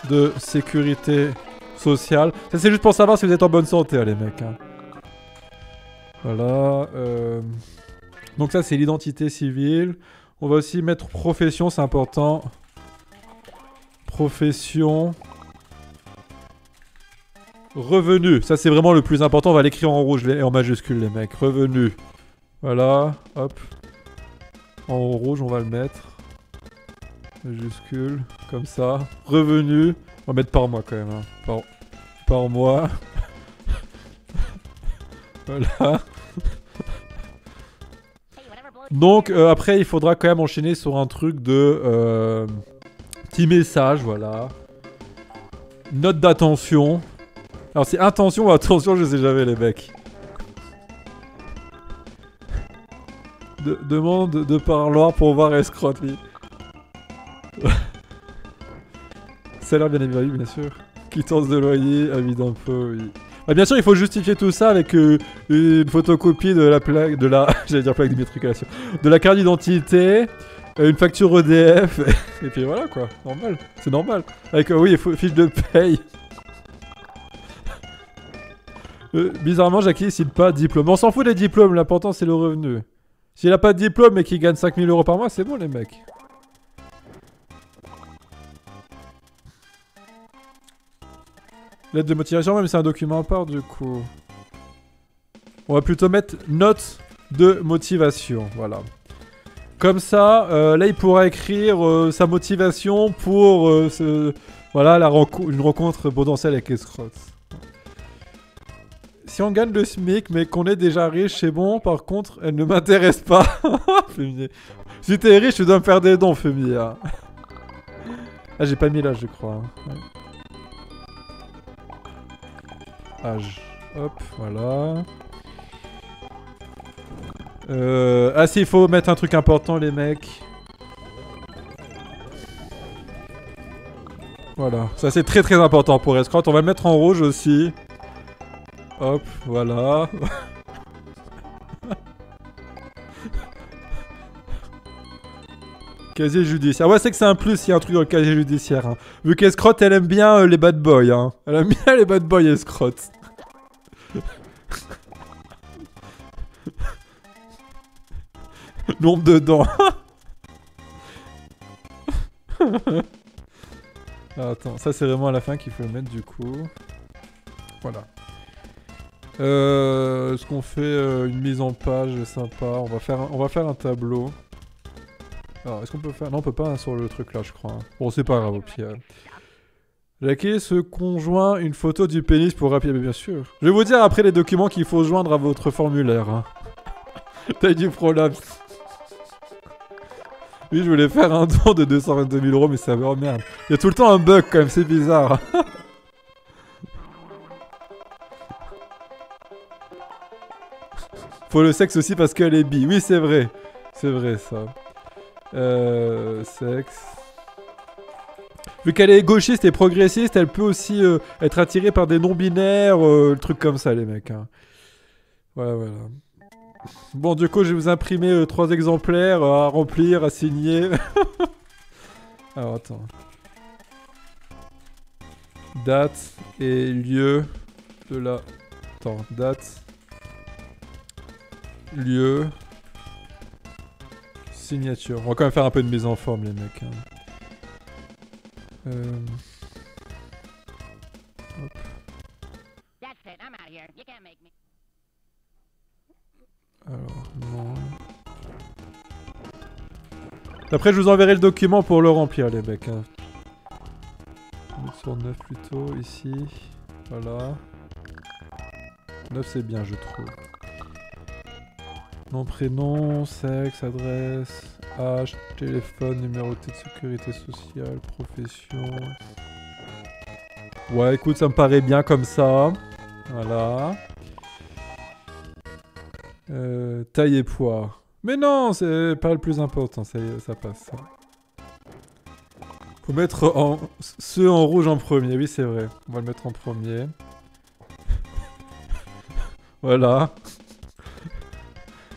Speaker 1: de sécurité sociale. Ça c'est juste pour savoir si vous êtes en bonne santé hein, les mecs. Hein. Voilà. Donc ça c'est l'identité civile. On va aussi mettre profession, c'est important. Profession. Revenu. Ça c'est vraiment le plus important. On va l'écrire en rouge et en majuscule les mecs. Revenu. Voilà. Hop. En rouge on va le mettre. Majuscule. Comme ça. Revenu. On va mettre par mois quand même. Hein. Par mois. Voilà. Donc après il faudra quand même enchaîner sur un truc de petit message, voilà. Note d'attention. Alors c'est intention ou attention, je sais jamais les mecs. Demande de parloir pour voir escrotte, oui. Salaire bien évalué, bien sûr. Quittance de loyer, avis d'impôt, oui. Ah, bien sûr, il faut justifier tout ça avec une photocopie de la plaque, de la, j'allais dire plaque d'immatriculation, de la carte d'identité, une facture EDF, et puis voilà quoi, normal, c'est normal. Avec, oui, il faut fiche de paye. Bizarrement, Jackie cite pas diplôme. On s'en fout des diplômes, l'important c'est le revenu. S'il a pas de diplôme et qu'il gagne 5000 € par mois, c'est bon les mecs. Lettre de motivation, même c'est un document à part du coup. On va plutôt mettre note de motivation, voilà. Comme ça, là il pourra écrire sa motivation pour voilà, une rencontre potentielle avec escrotte. Si on gagne le SMIC mais qu'on est déjà riche, c'est bon, par contre, elle ne m'intéresse pas. Fumier. Si t'es riche, tu dois me faire des dons, Fumier. Hein. Ah, j'ai pas mis l'âge, je crois. Hein. Ouais. Âge. Hop, voilà. Ah si, il faut mettre un truc important, les mecs. Voilà. Ça, c'est très très important pour escrotte. On va le mettre en rouge aussi. Hop, voilà. Casier judiciaire. Ouais, c'est que c'est un plus s'il y a un truc dans le casier judiciaire. Hein. Vu qu'escrotte, elle aime bien les bad boys. Hein. Elle aime bien les bad boys, escrotte. Nombre de dents. Attends, ça c'est vraiment à la fin qu'il faut le mettre du coup. Voilà. Est-ce qu'on fait une mise en page sympa? On va faire un tableau. Alors, est-ce qu'on peut faire... Non, on peut pas hein, sur le truc là, je crois. Bon, c'est pas grave, au pire. Jackie se conjoint une photo du pénis pour rappeler, bien sûr. Je vais vous dire après les documents qu'il faut joindre à votre formulaire. Hein. Taille du prolapse. Oui, je voulais faire un don de 222 000 €, mais ça va, oh merde. Il y a tout le temps un bug quand même, c'est bizarre. Faut le sexe aussi parce qu'elle est bi. Oui, c'est vrai. C'est vrai, ça. Sexe. Vu qu'elle est gauchiste et progressiste, elle peut aussi être attirée par des non-binaires, le truc comme ça, les mecs. Hein. Voilà, voilà. Bon, du coup, je vais vous imprimer 3 exemplaires à remplir, à signer. Alors, attends. Date et lieu de la... Attends, date... Lieu... Signature. On va quand même faire un peu de mise en forme, les mecs. Hein. Hop. Alors, non. Après, je vous enverrai le document pour le remplir, les mecs. Hein. Sur 9 plutôt, ici. Voilà. 9 c'est bien, je trouve. Nom, prénom, sexe, adresse, âge, téléphone, numéro de sécurité sociale, profession. Ouais, écoute, ça me paraît bien comme ça. Voilà. Taille et poids. Mais non, c'est pas le plus important, ça passe. Ça. Faut mettre ceux en rouge en premier, oui c'est vrai. On va le mettre en premier. Voilà.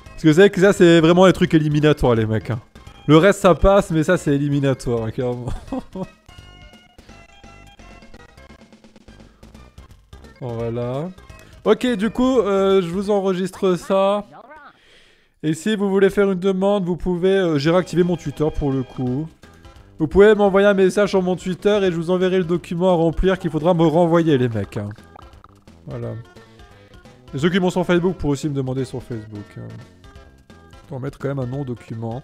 Speaker 1: Parce que vous savez que ça c'est vraiment les trucs éliminatoires les mecs. Hein. Le reste ça passe mais ça c'est éliminatoire hein, carrément. Bon, voilà. Ok du coup je vous enregistre ça. Et si vous voulez faire une demande vous pouvez... j'ai réactivé mon Twitter pour le coup. Vous pouvez m'envoyer un message sur mon Twitter et je vous enverrai le document à remplir qu'il faudra me renvoyer les mecs. Hein. Voilà. Et ceux qui m'ont sur Facebook pourront aussi me demander sur Facebook. Hein. On va mettre quand même un nom au document.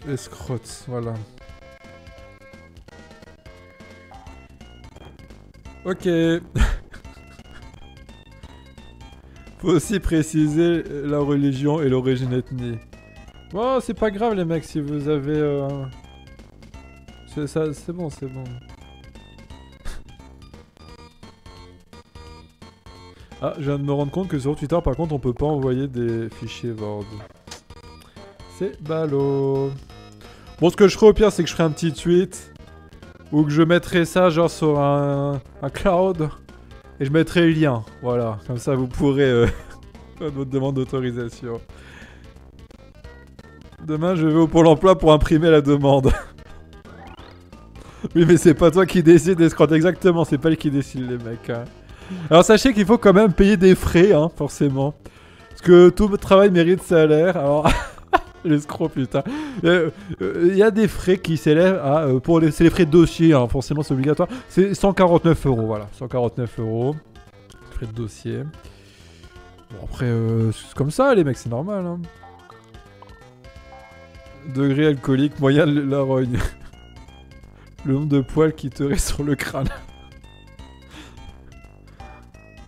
Speaker 1: Escrotte, voilà. Ok. Faut aussi préciser la religion et l'origine ethnique. Bon, c'est pas grave les mecs si vous avez... C'est bon, c'est bon. Ah, je viens de me rendre compte que sur Twitter, par contre, on peut pas envoyer des fichiers Word. C'est ballot. Bon, ce que je ferai au pire, c'est que je ferai un petit tweet. Ou que je mettrai ça, genre, sur un cloud. Et je mettrai le lien. Voilà. Comme ça, vous pourrez faire votre demande d'autorisation. Demain, je vais au Pôle emploi pour imprimer la demande. Oui, mais c'est pas toi qui décide, escrotte. Exactement, c'est pas lui qui décide, les mecs. Hein. Alors sachez qu'il faut quand même payer des frais, hein, forcément. Parce que tout travail mérite salaire. Alors, l'escroc, putain. Il y a des frais qui s'élèvent à... c'est les frais de dossier, hein, forcément c'est obligatoire. C'est 149 €, voilà. 149 €. Frais de dossier. Bon après, c'est comme ça les mecs, c'est normal. Hein. Degré alcoolique, moyen de la rogne. Le nombre de poils qui te reste sur le crâne.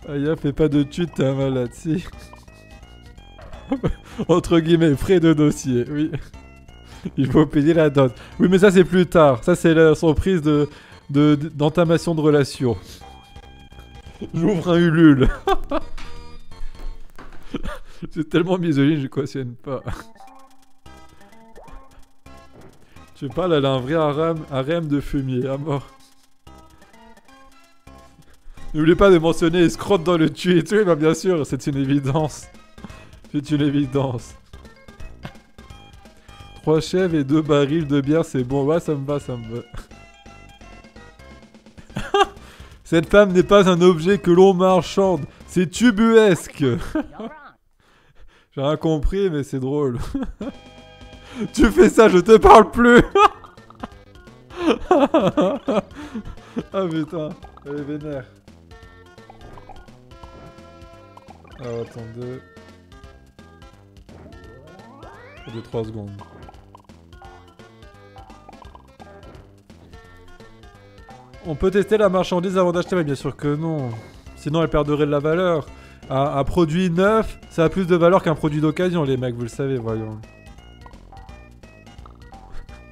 Speaker 1: Aya, fais pas de tweet, t'es un malade, si. Entre guillemets, frais de dossier, oui. Il faut payer la dot. Oui, mais ça c'est plus tard. Ça c'est la surprise d'entamation de relation. J'ouvre un Ulule. C'est tellement misogyne, je cautionne pas. Je parle, elle a un vrai harem de fumier, à mort. N'oubliez pas de mentionner escrotte dans le tweet. Oui, bah bien sûr, c'est une évidence. C'est une évidence. 3 chèvres et 2 barils de bière, c'est bon. Ouais, ça me va, ça me va. Cette femme n'est pas un objet que l'on marchande. C'est tubuesque. J'ai rien compris, mais c'est drôle. Tu fais ça, je te parle plus. Ah putain, elle est vénère. Alors attendez. 2-3 secondes. On peut tester la marchandise avant d'acheter, mais bien sûr que non. Sinon elle perdrait de la valeur. Un produit neuf, ça a plus de valeur qu'un produit d'occasion, les mecs, vous le savez, voyons.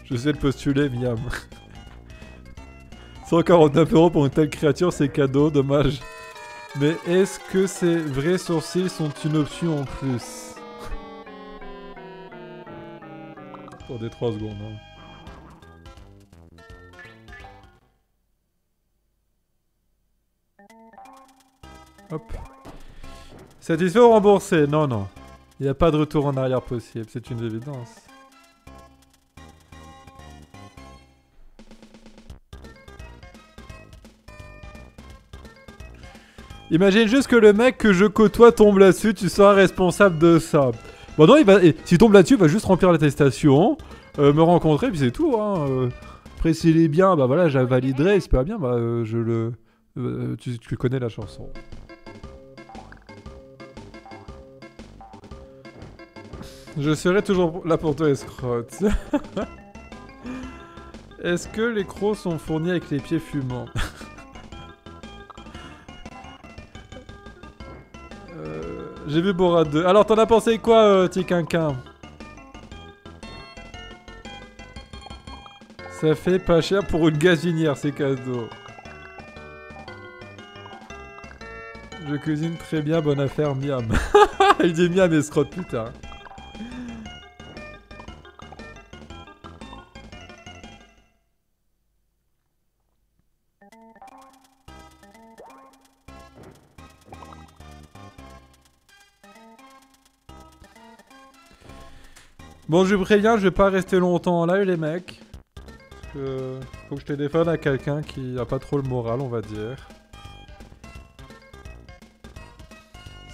Speaker 1: Je sais le postuler, miam. 149 € pour une telle créature, c'est cadeau, dommage. Mais est-ce que ces vrais sourcils sont une option en plus? Attendez 3 secondes. Hein. Hop. Satisfait ou remboursé? Non, non. Il n'y a pas de retour en arrière possible, c'est une évidence. Imagine juste que le mec que je côtoie tombe là-dessus, tu seras responsable de ça. Bon non, s'il tombe là-dessus, il va juste remplir l'attestation, me rencontrer, puis c'est tout. Hein. Après, s'il est bien, bah voilà, je la validerai, c'est pas bien, bah je le... tu connais la chanson. Je serai toujours là pour toi, escrotte. Est-ce que les crocs sont fournis avec les pieds fumants? J'ai vu Borat 2. Alors, t'en as pensé quoi, Tiquinquin? Ça fait pas cher pour une gazinière, c'est cadeau. Je cuisine très bien, bonne affaire, miam. Il dit miam et scrotte, putain. Bon, je préviens, je vais pas rester longtemps en live, les mecs. Parce que faut que je téléphone à quelqu'un qui a pas trop le moral, on va dire.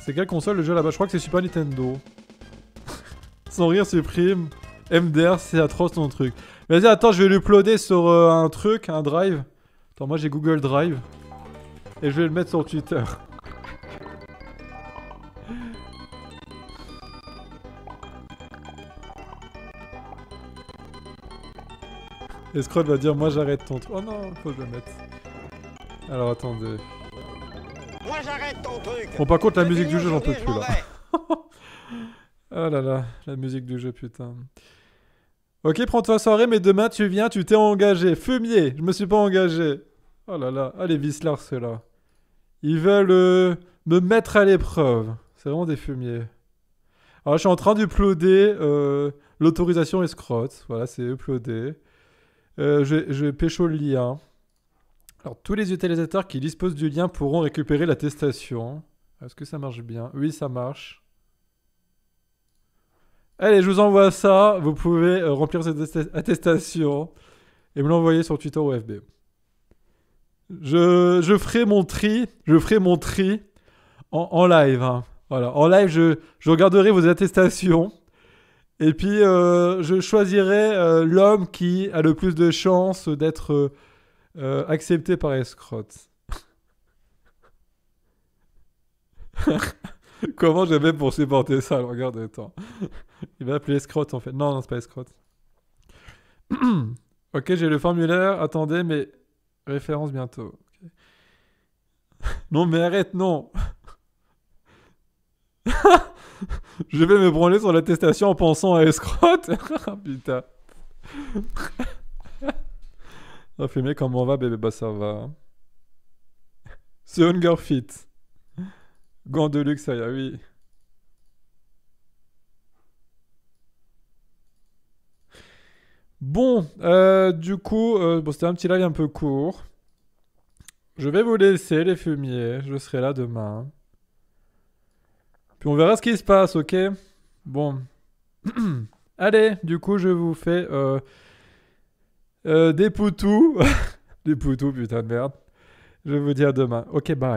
Speaker 1: C'est quelle console le jeu là-bas? Je crois que c'est Super Nintendo. Sans rire supprime. MDR, c'est atroce ton truc. Vas-y, attends, je vais l'uploader sur un truc, un drive. Attends, moi j'ai Google Drive. Et je vais le mettre sur Twitter. Et Scroll va dire moi j'arrête ton truc. Oh non, faut que je le mette. Alors attendez.
Speaker 2: Moi j'arrête ton truc.
Speaker 1: Bon par contre la
Speaker 2: Je
Speaker 1: musique
Speaker 2: finis
Speaker 1: du jeu j'en peux
Speaker 2: aujourd'hui,
Speaker 1: plus
Speaker 2: je
Speaker 1: là.
Speaker 2: m'en vais.
Speaker 1: Oh là là, la musique du jeu putain. Ok, prends-toi soirée mais demain tu viens, tu t'es engagé. Fumier, je me suis pas engagé. Oh là là, ah les vicelars ceux-là. Ils veulent me mettre à l'épreuve. C'est vraiment des fumiers. Alors je suis en train d'uploader l'autorisation escrotte. Voilà, c'est uploadé. Je pécho le lien. Alors, tous les utilisateurs qui disposent du lien pourront récupérer l'attestation. Est-ce que ça marche bien? Oui, ça marche. Allez, je vous envoie ça. Vous pouvez remplir cette attestation et me l'envoyer sur Twitter ou FB. Je ferai mon tri. Je ferai mon tri en live. Hein. Voilà. En live, je regarderai vos attestations. Et puis, je choisirai l'homme qui a le plus de chances d'être accepté par Escrotte. Comment j'avais pour supporter ça? Regarde, attends. Il va appeler Escrotte en fait. Non, non, c'est pas Escrotte. Ok, j'ai le formulaire. Attendez, mais référence bientôt. Okay. Non, mais arrête, non. Je vais me branler sur l'attestation en pensant à Escrotte. Putain. Oh, filmer comment va, bébé? Bah, ça va. C'est Hunger Fit. Gants de luxe, ça y est, oui. Bon, du coup, bon, c'était un petit live un peu court. Je vais vous laisser, les fumiers. Je serai là demain. Puis on verra ce qui se passe, ok? Bon. Allez, du coup, je vous fais des poutous. Des poutous, putain de merde. Je vous dis à demain. Ok, bye.